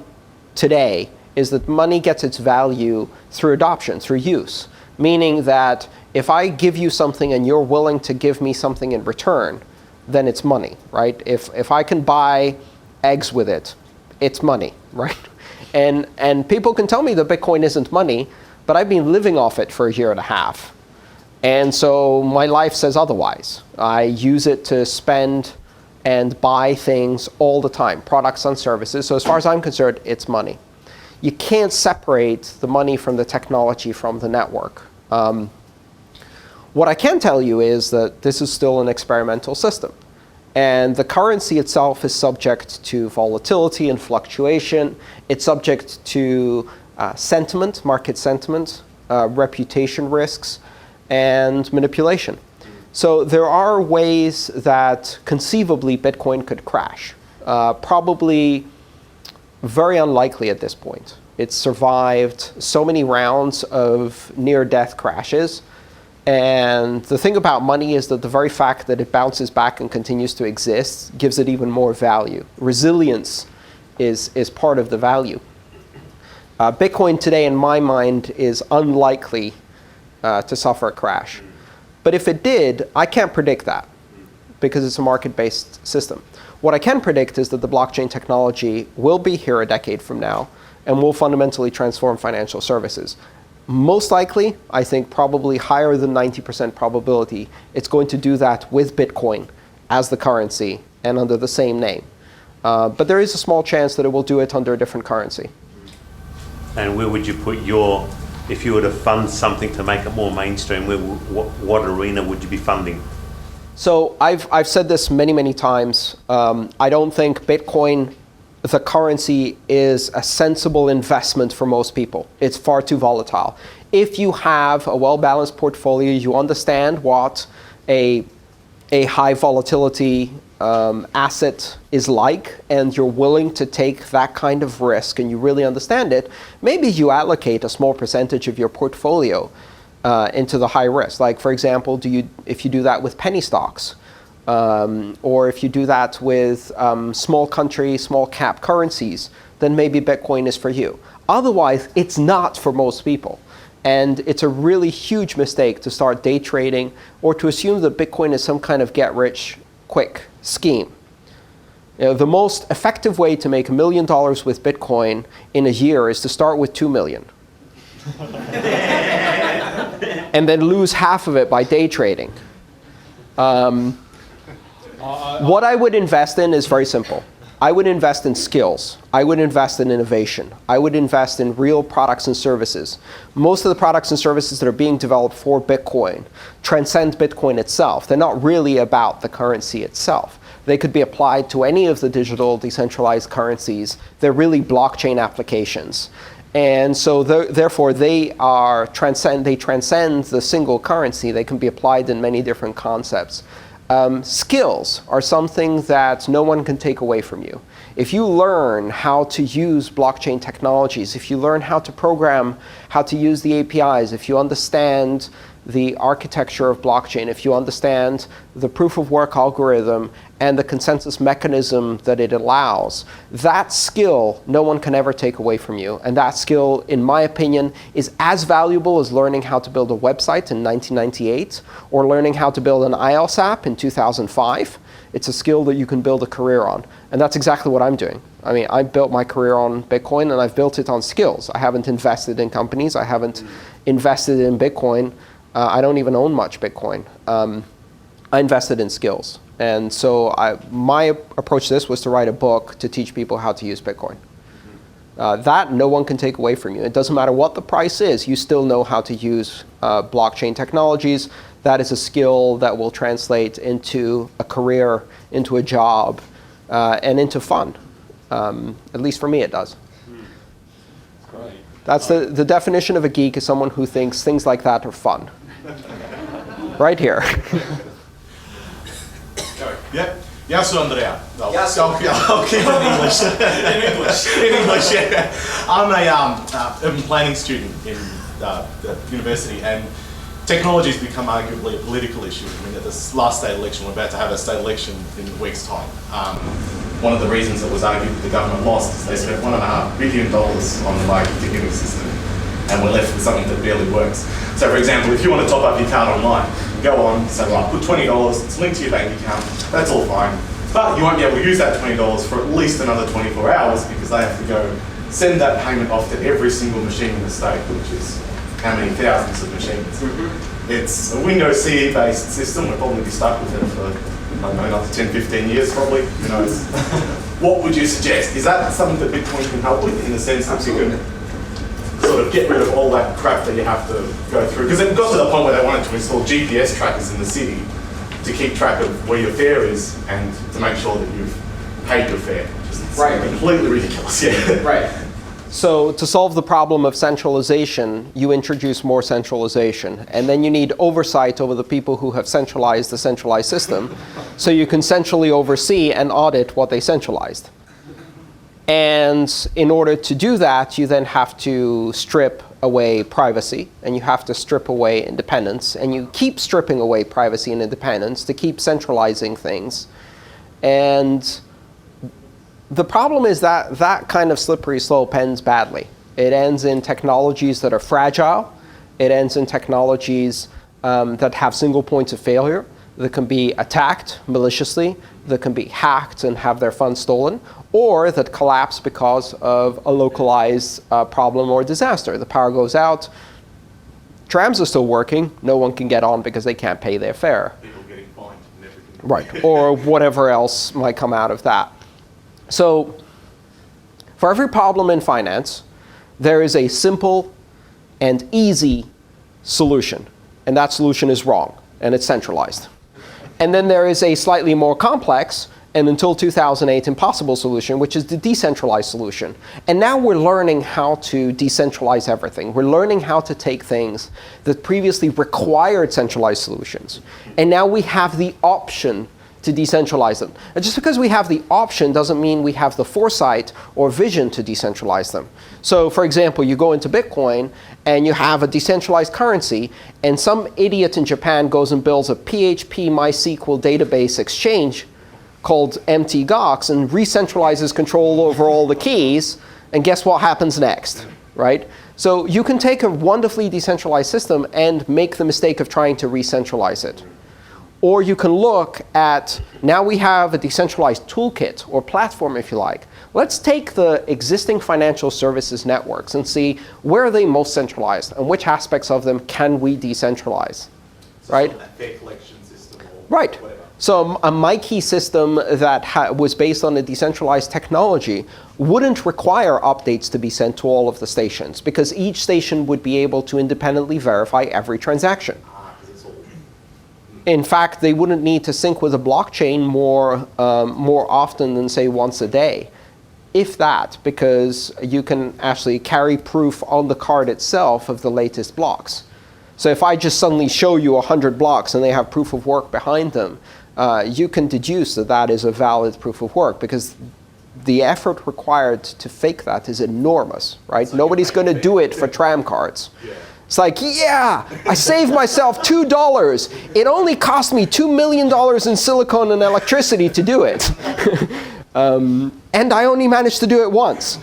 today is that money gets its value through adoption, through use, meaning that if I give you something and you're willing to give me something in return, then it's money, right? If I can buy eggs with it, it's money, right? And people can tell me that Bitcoin isn't money, but I've been living off it for a year and a half. And so my life says otherwise. I use it to spend and buy things all the time, products and services. So as far as I'm concerned, it's money. You can't separate the money from the technology from the network. What I can tell you is that this is still an experimental system. And the currency itself is subject to volatility and fluctuation. It's subject to sentiment, market sentiment, reputation risks, and manipulation. So there are ways that conceivably Bitcoin could crash. Probably very unlikely at this point. It's survived so many rounds of near-death crashes. And the thing about money is that the very fact that it bounces back and continues to exist gives it even more value. Resilience is part of the value. Bitcoin today, in my mind, is unlikely to suffer a crash. But if it did, I can't predict that because it's a market-based system. What I can predict is that the blockchain technology will be here a decade from now and will fundamentally transform financial services. Most likely, I think probably higher than 90% probability, it's going to do that with Bitcoin as the currency and under the same name. But there is a small chance that it will do it under a different currency. And where would you put your, if you were to fund something to make it more mainstream, what arena would you be funding? So I've said this many, many times. I don't think Bitcoin, the currency, is a sensible investment for most people. It's far too volatile. If you have a well-balanced portfolio, you understand what a high volatility asset is like, and you're willing to take that kind of risk, and you really understand it, maybe you allocate a small percentage of your portfolio into the high risk. Like, for example, if you do that with penny stocks, or if you do that with small country, small cap currencies, then maybe Bitcoin is for you. Otherwise, it's not for most people. And it's a really huge mistake to start day trading or to assume that Bitcoin is some kind of get-rich-quick scheme. You know, the most effective way to make $1 million with Bitcoin in a year is to start with 2 million. And then lose half of it by day trading. What I would invest in is very simple. I would invest in skills. I would invest in innovation. I would invest in real products and services. Most of the products and services that are being developed for Bitcoin transcend Bitcoin itself. They're not really about the currency itself. They could be applied to any of the digital decentralized currencies. They're really blockchain applications. And so therefore they transcend the single currency. They can be applied in many different concepts. Skills are something that no one can take away from you. If you learn how to use blockchain technologies, if you learn how to program, how to use the APIs, if you understand the architecture of blockchain, if you understand the proof of work algorithm and the consensus mechanism that it allows, that skill no one can ever take away from you. And that skill, in my opinion, is as valuable as learning how to build a website in 1998 or learning how to build an iOS app in 2005. It's a skill that you can build a career on. And that's exactly what I'm doing. I mean, I built my career on Bitcoin and I've built it on skills. I haven't invested in companies. I haven't invested in Bitcoin. I don't even own much Bitcoin. I invested in skills. And so my approach to this was to write a book to teach people how to use Bitcoin. That no one can take away from you. It doesn't matter what the price is, you still know how to use blockchain technologies. That is a skill that will translate into a career, into a job, and into fun. At least for me it does. Great. That's the definition of a geek, is someone who thinks things like that are fun. Right here. Yep. Jag sou Andrea. Well, Jag sou- I'll keep it in English. In English. In English, yeah. I'm a urban planning student in the university, and technology has become arguably a political issue. I mean, at this last state election, we're about to have a state election in a week's time. One of the reasons it was argued that the government lost is they spent $1.5 billion on the bike ticketing system, and we're left with something that barely works. So, for example, if you want to top up your card online, go on, say, right, put $20, it's linked to your bank account, that's all fine. But you won't be able to use that $20 for at least another 24 hours because they have to go send that payment off to every single machine in the state, which is how many thousands of machines. It's a Windows CE based system. We'll probably be stuck with it for, I don't know, another 10, 15 years probably, who knows. What would you suggest? Is that something that Bitcoin can help with in the sense that you can sort of get rid of all that crap that you have to go through? Because it got to the point where they wanted to install GPS trackers in the city to keep track of where your fare is and to make sure that you've paid your fare. Just Right. Completely ridiculous, yeah. Right. So to solve the problem of centralization, you introduce more centralization. And then you need oversight over the people who have centralized the centralized system, so you can centrally oversee and audit what they centralized. And in order to do that, you then have to strip away privacy, and you have to strip away independence, and you keep stripping away privacy and independence to keep centralizing things. And the problem is that that kind of slippery slope ends badly. It ends in technologies that are fragile. It ends in technologies that have single points of failure, that can be attacked maliciously, that can be hacked and have their funds stolen, or that collapse because of a localized problem or disaster. The power goes out, trams are still working, no one can get on because they can't pay their fare. People getting fined and everything. Right, or whatever else might come out of that. So for every problem in finance, there is a simple and easy solution. And that solution is wrong, and it's centralized. And then there is a slightly more complex, and until 2008, impossible solution, which is the decentralized solution. And now we're learning how to decentralize everything. We're learning how to take things that previously required centralized solutions. And now we have the option to decentralize them. And just because we have the option doesn't mean we have the foresight or vision to decentralize them. So for example, you go into Bitcoin and you have a decentralized currency, and some idiot in Japan goes and builds a PHP MySQL database exchange called MTGOX and re-centralizes control over all the keys, and guess what happens next, right? So you can take a wonderfully decentralized system and make the mistake of trying to re-centralize it. Or you can look at, now we have a decentralized toolkit or platform, if you like. Let's take the existing financial services networks and see where are they most centralized and which aspects of them can we decentralize, right? Sort of a fare collection system or Right. whatever. So a MyKey system that was based on a decentralized technology wouldn't require updates to be sent to all of the stations, because each station would be able to independently verify every transaction. In fact, they wouldn't need to sync with a blockchain more often than, say, once a day, if that, because you can actually carry proof on the card itself of the latest blocks. So if I just suddenly show you 100 blocks and they have proof of work behind them, you can deduce that that is a valid proof of work, because the effort required to fake that is enormous, right? So nobody's going to do it for tram cards. Yeah. It's like, yeah, I saved myself $2. It only cost me $2 million in silicon and electricity to do it. And I only managed to do it once.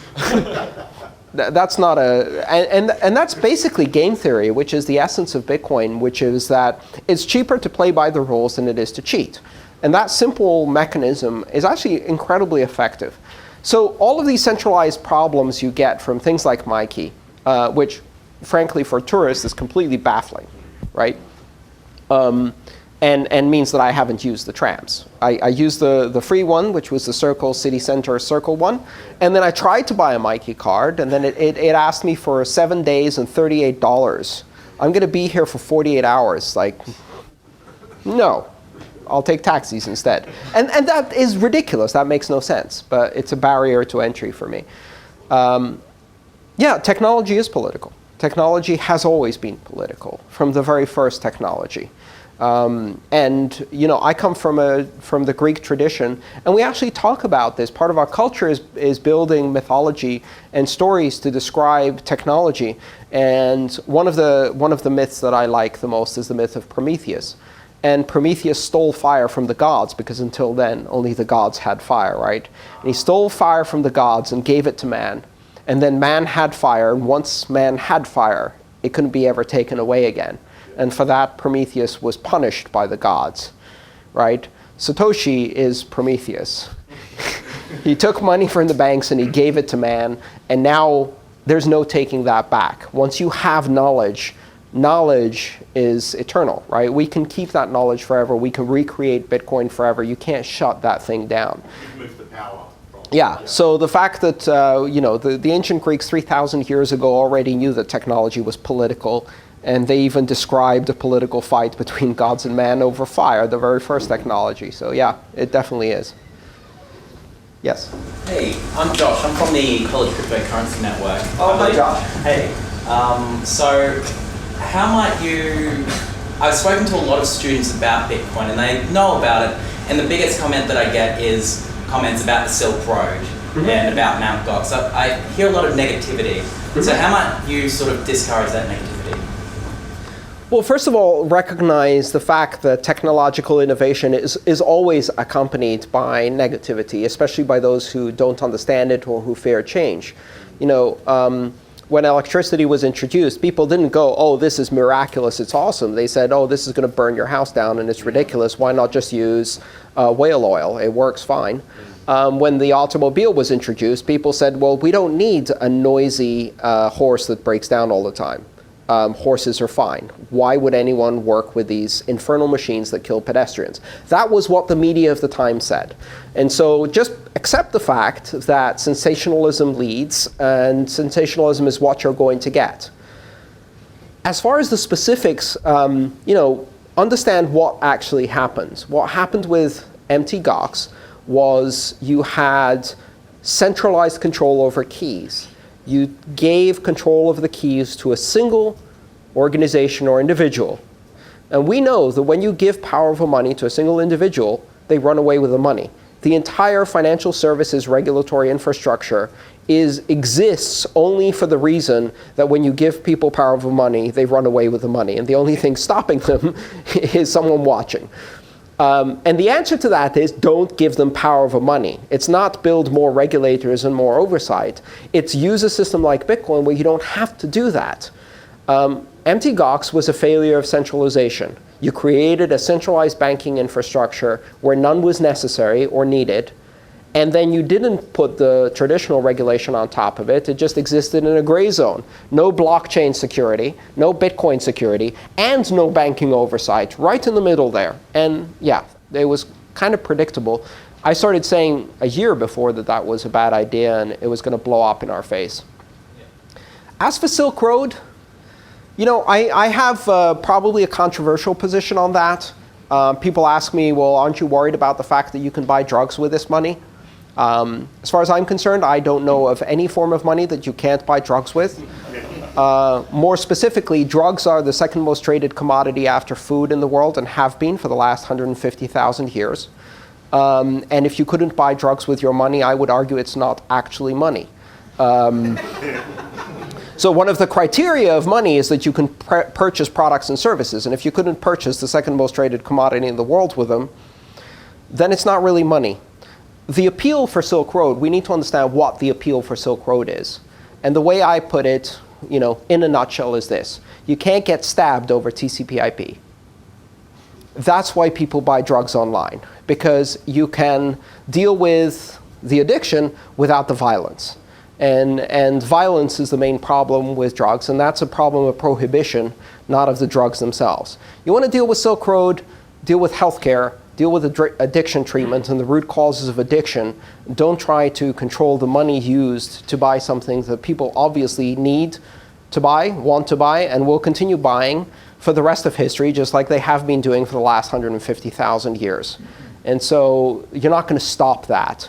That's not a, and that's basically game theory, which is the essence of Bitcoin, which is that it's cheaper to play by the rules than it is to cheat. And that simple mechanism is actually incredibly effective. So all of these centralized problems you get from things like MyKey, which frankly for tourists is completely baffling, right? And means that I haven't used the trams. I used the free one, which was the Circle City Center Circle one, and then I tried to buy a MyKey card, and then it asked me for 7 days and $38. I'm going to be here for 48 hours. Like, no, I'll take taxis instead. And that is ridiculous. That makes no sense, but it's a barrier to entry for me. Yeah, technology is political. Technology has always been political from the very first technology. And I come from the Greek tradition, and we actually talk about this. Part of our culture is building mythology and stories to describe technology. And one of the myths that I like the most is the myth of Prometheus. And Prometheus stole fire from the gods, because until then only the gods had fire, right? And he stole fire from the gods and gave it to man. And then man had fire, and once man had fire, it couldn't be ever taken away again. And for that, Prometheus was punished by the gods, right? Satoshi is Prometheus. He took money from the banks and he gave it to man, and now there's no taking that back. Once you have knowledge, knowledge is eternal, right? We can keep that knowledge forever. We can recreate Bitcoin forever. You can't shut that thing down. Move the power. Yeah, so the fact that the ancient Greeks 3,000 years ago already knew that technology was political, and they even described a political fight between gods and man over fire, the very first technology. So yeah, it definitely is. Yes? Hey, I'm Josh. I'm from the College Cryptocurrency Network. Oh, hi Josh. Hey. So how might you... I've spoken to a lot of students about Bitcoin, and they know about it, and the biggest comment that I get is comments about the Silk Road and about Mt. Gox. So I hear a lot of negativity. So how might you sort of discourage that negativity? Well, first of all, recognize the fact that technological innovation is always accompanied by negativity, especially by those who don't understand it or who fear change. When electricity was introduced, people didn't go, oh, this is miraculous, it's awesome. They said, oh, this is going to burn your house down and it's ridiculous. Why not just use whale oil? It works fine. When the automobile was introduced, people said, well, we don't need a noisy horse that breaks down all the time. Horses are fine. Why would anyone work with these infernal machines that kill pedestrians? That was what the media of the time said. And so just accept the fact that sensationalism leads, and sensationalism is what you're going to get. As far as the specifics, understand what actually happens. What happened with Mt. Gox was you had centralized control over keys. You gave control of the keys to a single organization or individual. And we know that when you give powerful money to a single individual, they run away with the money. The entire financial services regulatory infrastructure exists only for the reason that when you give people powerful money, they run away with the money. And the only thing stopping them is someone watching. And the answer to that is don't give them power over money. It's not build more regulators and more oversight. It's use a system like Bitcoin where you don't have to do that. Mt. Gox was a failure of centralization. You created a centralized banking infrastructure where none was necessary or needed, and then you didn't put the traditional regulation on top of it. It just existed in a gray zone. No blockchain security, no Bitcoin security, and no banking oversight, right in the middle there. And yeah, it was kind of predictable. I started saying a year before that was a bad idea and it was going to blow up in our face. As for Silk Road, I have probably a controversial position on that. People ask me, well, aren't you worried about the fact that you can buy drugs with this money? As far as I'm concerned, I don't know of any form of money that you can't buy drugs with. More specifically, drugs are the second most traded commodity after food in the world and have been for the last 150,000 years. And if you couldn't buy drugs with your money, I would argue it's not actually money. So one of the criteria of money is that you can purchase products and services. And if you couldn't purchase the second most traded commodity in the world with them, then it's not really money. The appeal for Silk Road, we need to understand what the appeal for Silk Road is. And the way I put it, in a nutshell is this. You can't get stabbed over TCP/IP. That's why people buy drugs online, because you can deal with the addiction without the violence. And violence is the main problem with drugs, and that's a problem of prohibition, not of the drugs themselves. You want to deal with Silk Road, deal with healthcare, deal with addiction treatment and the root causes of addiction. Don't try to control the money used to buy something that people obviously need to buy, want to buy, and will continue buying for the rest of history, just like they have been doing for the last 150,000 years. And so you're not going to stop that.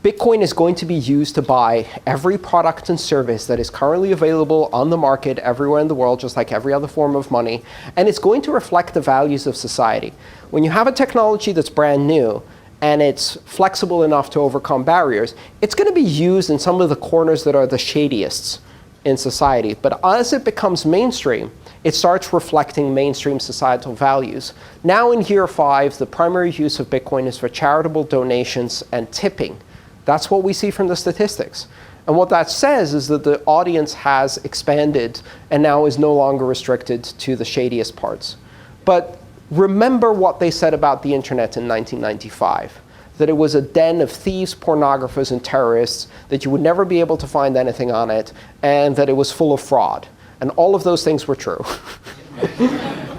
Bitcoin is going to be used to buy every product and service that is currently available on the market everywhere in the world, just like every other form of money. And it's going to reflect the values of society. When you have a technology that's brand new, and it's flexible enough to overcome barriers, it's going to be used in some of the corners that are the shadiest in society. But as it becomes mainstream, it starts reflecting mainstream societal values. Now in year 5, the primary use of Bitcoin is for charitable donations and tipping. That's what we see from the statistics. And what that says is that the audience has expanded and now is no longer restricted to the shadiest parts. But remember what they said about the internet in 1995, that it was a den of thieves, pornographers, and terrorists, that you would never be able to find anything on it, and that it was full of fraud. And all of those things were true.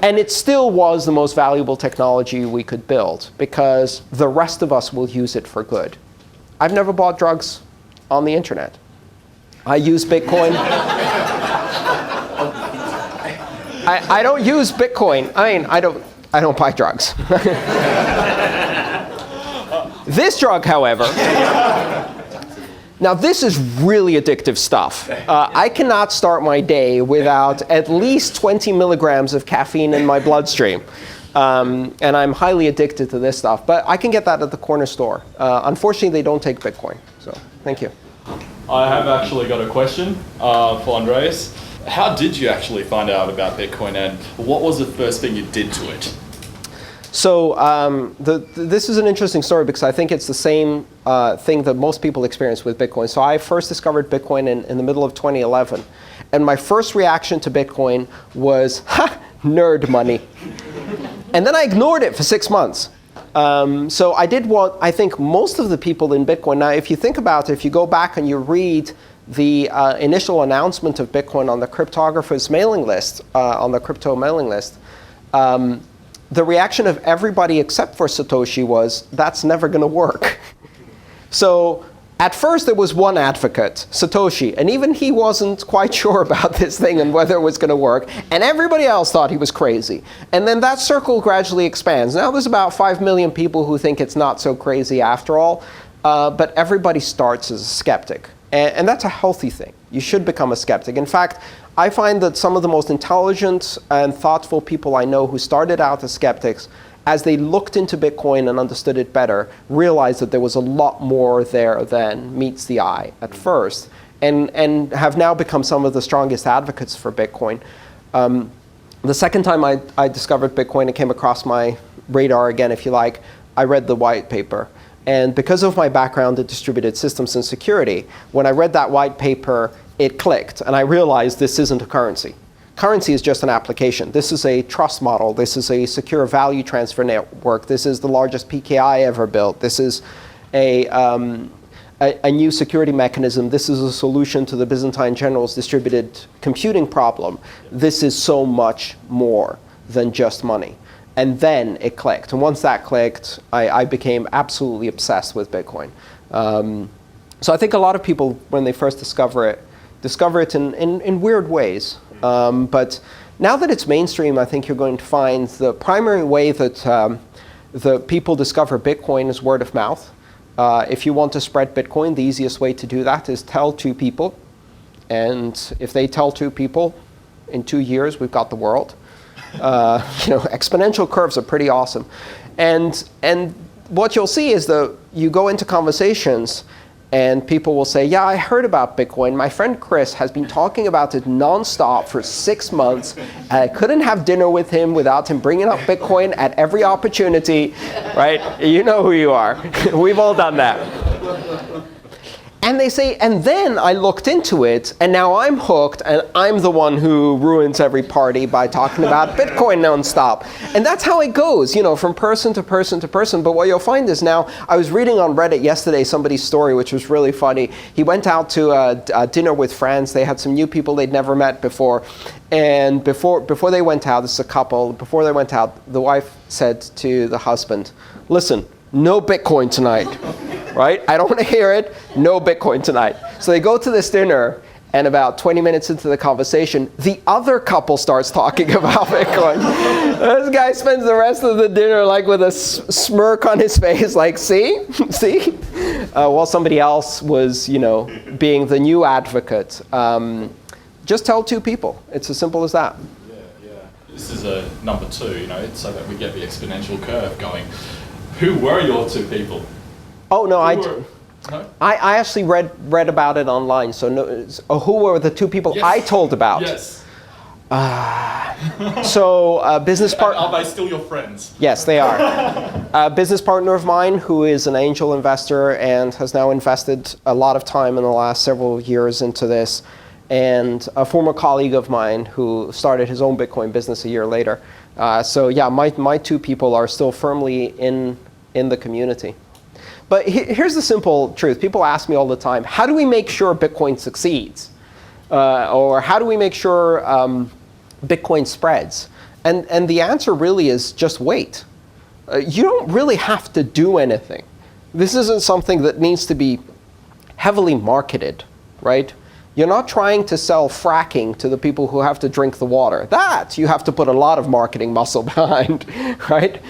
And it still was the most valuable technology we could build, because the rest of us will use it for good. I've never bought drugs on the internet. I use Bitcoin. I don't use Bitcoin. I don't buy drugs. This drug, however, now this is really addictive stuff. I cannot start my day without at least 20 milligrams of caffeine in my bloodstream. And I'm highly addicted to this stuff. But I can get that at the corner store. Unfortunately, they don't take Bitcoin. So thank you. I have actually got a question for Andreas. How did you actually find out about Bitcoin, and what was the first thing you did to it? So this is an interesting story because I think it's the same thing that most people experience with Bitcoin. So I first discovered Bitcoin in the middle of 2011. And my first reaction to Bitcoin was, ha, nerd money. And then I ignored it for 6 months. So I did what I think most of the people in Bitcoin. Now, if you think about it, if you go back and you read the initial announcement of Bitcoin on the cryptographers' mailing list, on the crypto mailing list, the reaction of everybody except for Satoshi was, that's never going to work. So at first there was one advocate, Satoshi, and even he wasn't quite sure about this thing and whether it was going to work, and everybody else thought he was crazy. And then that circle gradually expands. Now there's about 5 million people who think it's not so crazy after all, but everybody starts as a skeptic. And that's a healthy thing. You should become a skeptic. In fact, I find that some of the most intelligent and thoughtful people I know who started out as skeptics, as they looked into Bitcoin and understood it better, realized that there was a lot more there than meets the eye at first, and have now become some of the strongest advocates for Bitcoin. The second time I discovered Bitcoin, it came across my radar again, if you like, I read the white paper. And because of my background in distributed systems and security, when I read that white paper, it clicked. And I realized this isn't a currency. Currency is just an application. This is a trust model. This is a secure value transfer network. This is the largest PKI ever built. This is a new security mechanism. This is a solution to the Byzantine generals' distributed computing problem. This is so much more than just money. And then it clicked. And once that clicked, I became absolutely obsessed with Bitcoin. So I think a lot of people, when they first discover it in weird ways. But now that it's mainstream, I think you're going to find the primary way that the people discover Bitcoin is word of mouth. If you want to spread Bitcoin, the easiest way to do that is tell 2 people. And if they tell 2 people, in 2 years, we've got the world. Exponential curves are pretty awesome. And what you'll see is that you go into conversations and people will say, yeah, I heard about Bitcoin. My friend Chris has been talking about it nonstop for 6 months. And I couldn't have dinner with him without him bringing up Bitcoin at every opportunity, right? You know who you are. We've all done that. And they say, and then I looked into it, and now I'm hooked, and I'm the one who ruins every party by talking about Bitcoin nonstop. And that's how it goes, from person to person to person. But what you'll find is now, I was reading on Reddit yesterday somebody's story, which was really funny. He went out to a dinner with friends. They had some new people they'd never met before. And before they went out, this is a couple, before they went out, the wife said to the husband, listen, no Bitcoin tonight. Right? I don't want to hear it. No Bitcoin tonight. So they go to this dinner, And about 20 minutes into the conversation, the other couple starts talking about Bitcoin. This guy spends the rest of the dinner like with a smirk on his face, like, see? While somebody else was, being the new advocate. Just tell two people. It's as simple as that. Yeah. This is a number 2, so that we get the exponential curve going. Who were your two people? Oh, no, No? I actually read about it online. So who were the two people Yes. I told about? Yes. So business partner. Are they still your friends? Yes, they are. A business partner of mine who is an angel investor and has now invested a lot of time in the last several years into this, and a former colleague of mine who started his own Bitcoin business a year later. So yeah, my two people are still firmly in the community. But here's the simple truth. People ask me all the time, how do we make sure Bitcoin succeeds? Or how do we make sure Bitcoin spreads? And the answer really is just wait. You don't really have to do anything. This isn't something that needs to be heavily marketed, right? You're not trying to sell fracking to the people who have to drink the water. That you have to put a lot of marketing muscle behind, right?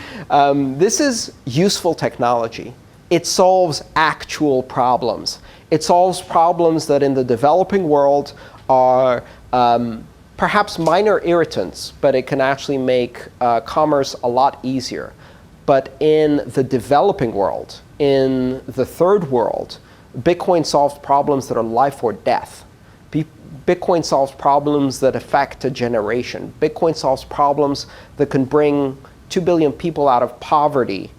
This is useful technology. It solves actual problems. It solves problems that in the developing world are perhaps minor irritants, but it can actually make commerce a lot easier. But in the developing world, in the third world, Bitcoin solves problems that are life or death. Bitcoin solves problems that affect a generation. Bitcoin solves problems that can bring 2 billion people out of poverty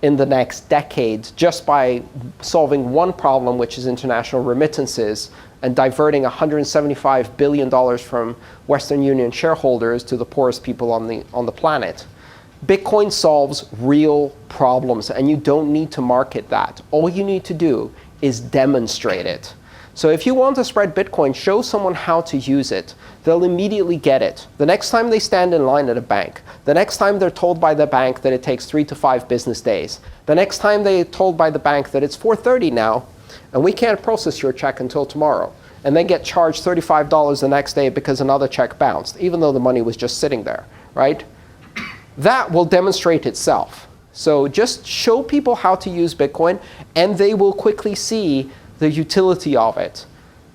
in the next decade just by solving one problem, which is international remittances, and diverting $175 billion from Western Union shareholders to the poorest people on the planet. Bitcoin solves real problems, and you don't need to market that. All you need to do is demonstrate it. So if you want to spread Bitcoin, show someone how to use it. They'll immediately get it. The next time they stand in line at a bank, the next time they're told by the bank that it takes 3 to 5 business days, the next time they're told by the bank that it's 4:30 now, and we can't process your check until tomorrow, and they get charged $35 the next day because another check bounced, even though the money was just sitting there, right? That will demonstrate itself. So just show people how to use Bitcoin, and they will quickly see the utility of it.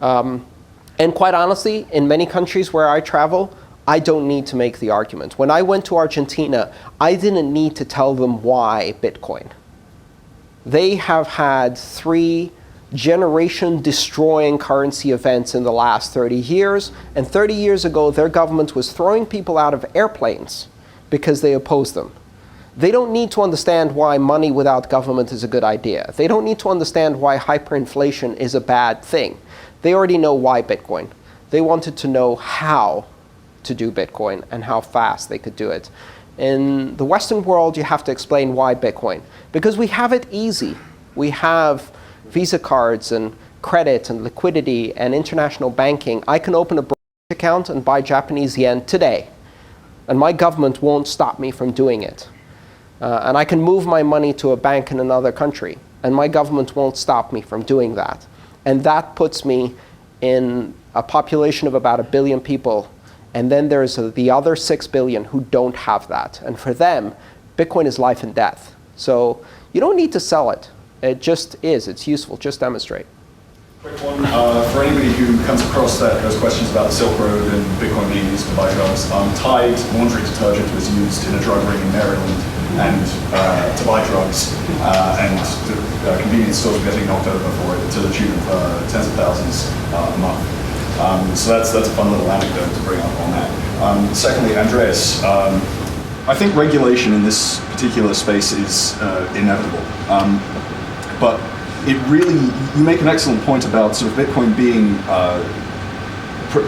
And quite honestly, in many countries where I travel, I don't need to make the argument. When I went to Argentina, I didn't need to tell them why Bitcoin. They have had 3 generation-destroying currency events in the last 30 years, and 30 years ago, their government was throwing people out of airplanes because they opposed them. They don't need to understand why money without government is a good idea. They don't need to understand why hyperinflation is a bad thing. They already know why Bitcoin. They wanted to know how to do Bitcoin and how fast they could do it. In the Western world, you have to explain why Bitcoin. Because we have it easy. We have Visa cards and credit and liquidity and international banking. I can open a account and buy Japanese yen today. And my government won't stop me from doing it. And I can move my money to a bank in another country, and my government won't stop me from doing that. And that puts me in a population of about 1 billion people, and then there's the other 6 billion who don't have that. And for them, Bitcoin is life and death. So you don't need to sell it. It just is. It's useful. Just demonstrate. Quick one, for anybody who comes across those questions about the Silk Road and Bitcoin being used to buy drugs, Tide laundry detergent was used in a drug ring in Maryland and to buy drugs, and the convenience stores were getting knocked over for it to the tune of tens of thousands a month. So that's a fun little anecdote to bring up on that. Secondly, Andreas, I think regulation in this particular space is inevitable, but it really, you make an excellent point about sort of Bitcoin being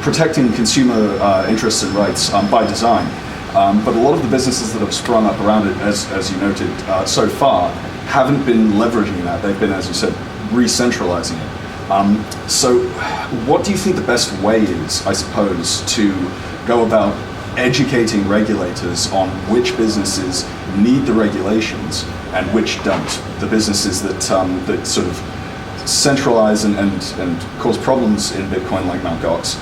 protecting consumer interests and rights by design. But a lot of the businesses that have sprung up around it, as you noted so far, haven't been leveraging that. They've been, as you said, re-centralizing it. So what do you think the best way is, I suppose, to go about educating regulators on which businesses need the regulations and which don't? The businesses that sort of centralize and cause problems in Bitcoin like Mt. Gox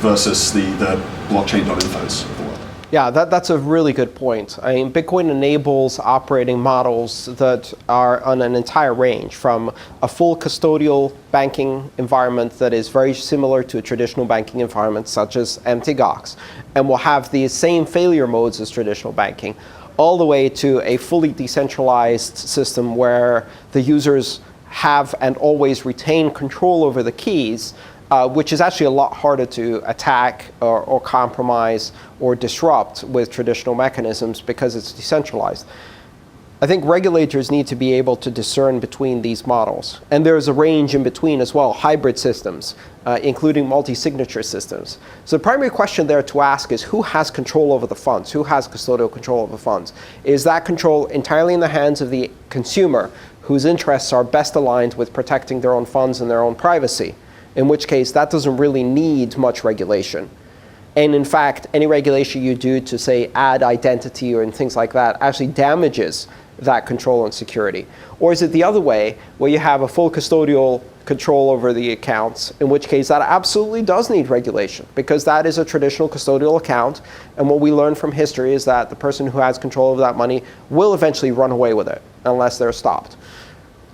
versus the blockchain.infos of the world? Yeah, that's a really good point. I mean, Bitcoin enables operating models that are on an entire range, from a full custodial banking environment that is very similar to a traditional banking environment, such as Mt. Gox, and will have the same failure modes as traditional banking, all the way to a fully decentralized system where the users have and always retain control over the keys, which is actually a lot harder to attack or compromise or disrupt with traditional mechanisms because it's decentralized. I think regulators need to be able to discern between these models. And there's a range in between as well, hybrid systems, including multi-signature systems. So the primary question there to ask is, who has control over the funds? Who has custodial control of the funds? Is that control entirely in the hands of the consumer, whose interests are best aligned with protecting their own funds and their own privacy? In which case, that doesn't really need much regulation. And in fact, any regulation you do to, say, add identity or things like that actually damages that control and security. Or is it the other way, where you have a full custodial control over the accounts, in which case that absolutely does need regulation, because that is a traditional custodial account, and what we learn from history is that the person who has control of that money will eventually run away with it, unless they're stopped.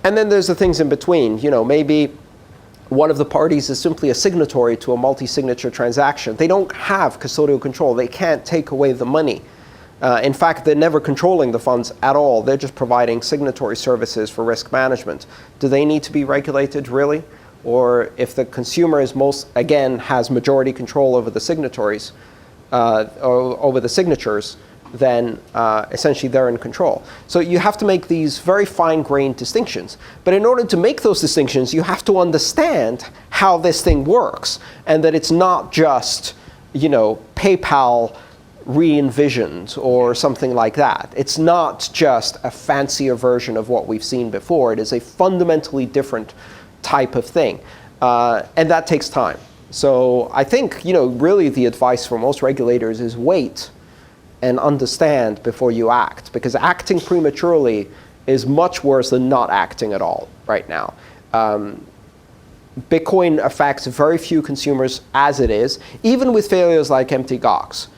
And then there's the things in between. You know, maybe one of the parties is simply a signatory to a multi-signature transaction. They don't have custodial control. They can't take away the money. In fact, they're never controlling the funds at all. They're just providing signatory services for risk management. Do they need to be regulated, really? Or if the consumer is has majority control over the signatories, or over the signatures, then essentially they're in control. So you have to make these very fine-grained distinctions. But in order to make those distinctions, you have to understand how this thing works, and that it's not just, PayPal re-envisioned or something like that. It's not just a fancier version of what we've seen before. It is a fundamentally different type of thing. And that takes time. So I think, really the advice for most regulators is wait and understand before you act, because acting prematurely is much worse than not acting at all right now. Bitcoin affects very few consumers as it is, even with failures like Mt. Gox.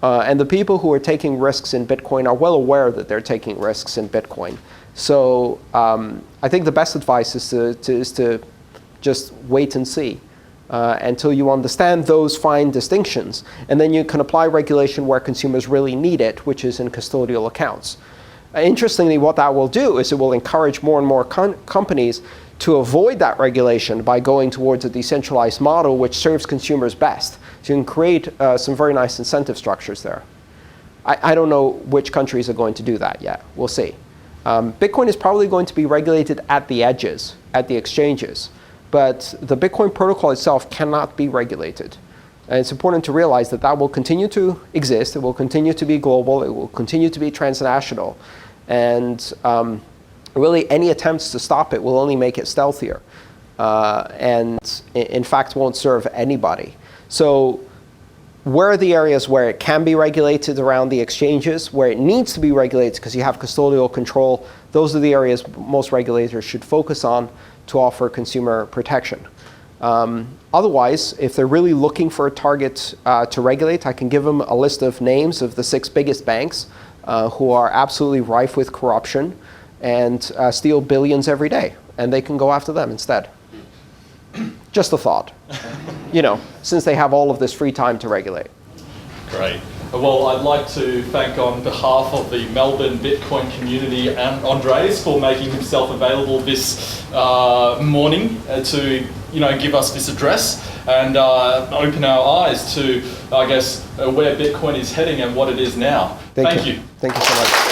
And the people who are taking risks in Bitcoin are well aware that they're taking risks in Bitcoin. So I think the best advice is to just wait and see. Until you understand those fine distinctions. And then you can apply regulation where consumers really need it, which is in custodial accounts. Interestingly, what that will do is it will encourage more and more companies to avoid that regulation by going towards a decentralized model which serves consumers best. So you can create some very nice incentive structures there. I don't know which countries are going to do that yet. We'll see. Bitcoin is probably going to be regulated at the edges, at the exchanges. But the Bitcoin protocol itself cannot be regulated. And it's important to realize that that will continue to exist. It will continue to be global. It will continue to be transnational. And really, any attempts to stop it will only make it stealthier. And in fact, won't serve anybody. So where are the areas where it can be regulated around the exchanges, where it needs to be regulated because you have custodial control? Those are the areas most regulators should focus on to offer consumer protection. Otherwise, if they're really looking for a target to regulate, I can give them a list of names of the 6 biggest banks who are absolutely rife with corruption and steal billions every day, and they can go after them instead. Just a thought, since they have all of this free time to regulate. Great. Well, I'd like to thank on behalf of the Melbourne Bitcoin community and Andres for making himself available this morning to give us this address and open our eyes to, I guess, where Bitcoin is heading and what it is now. Thank you. Thank you so much.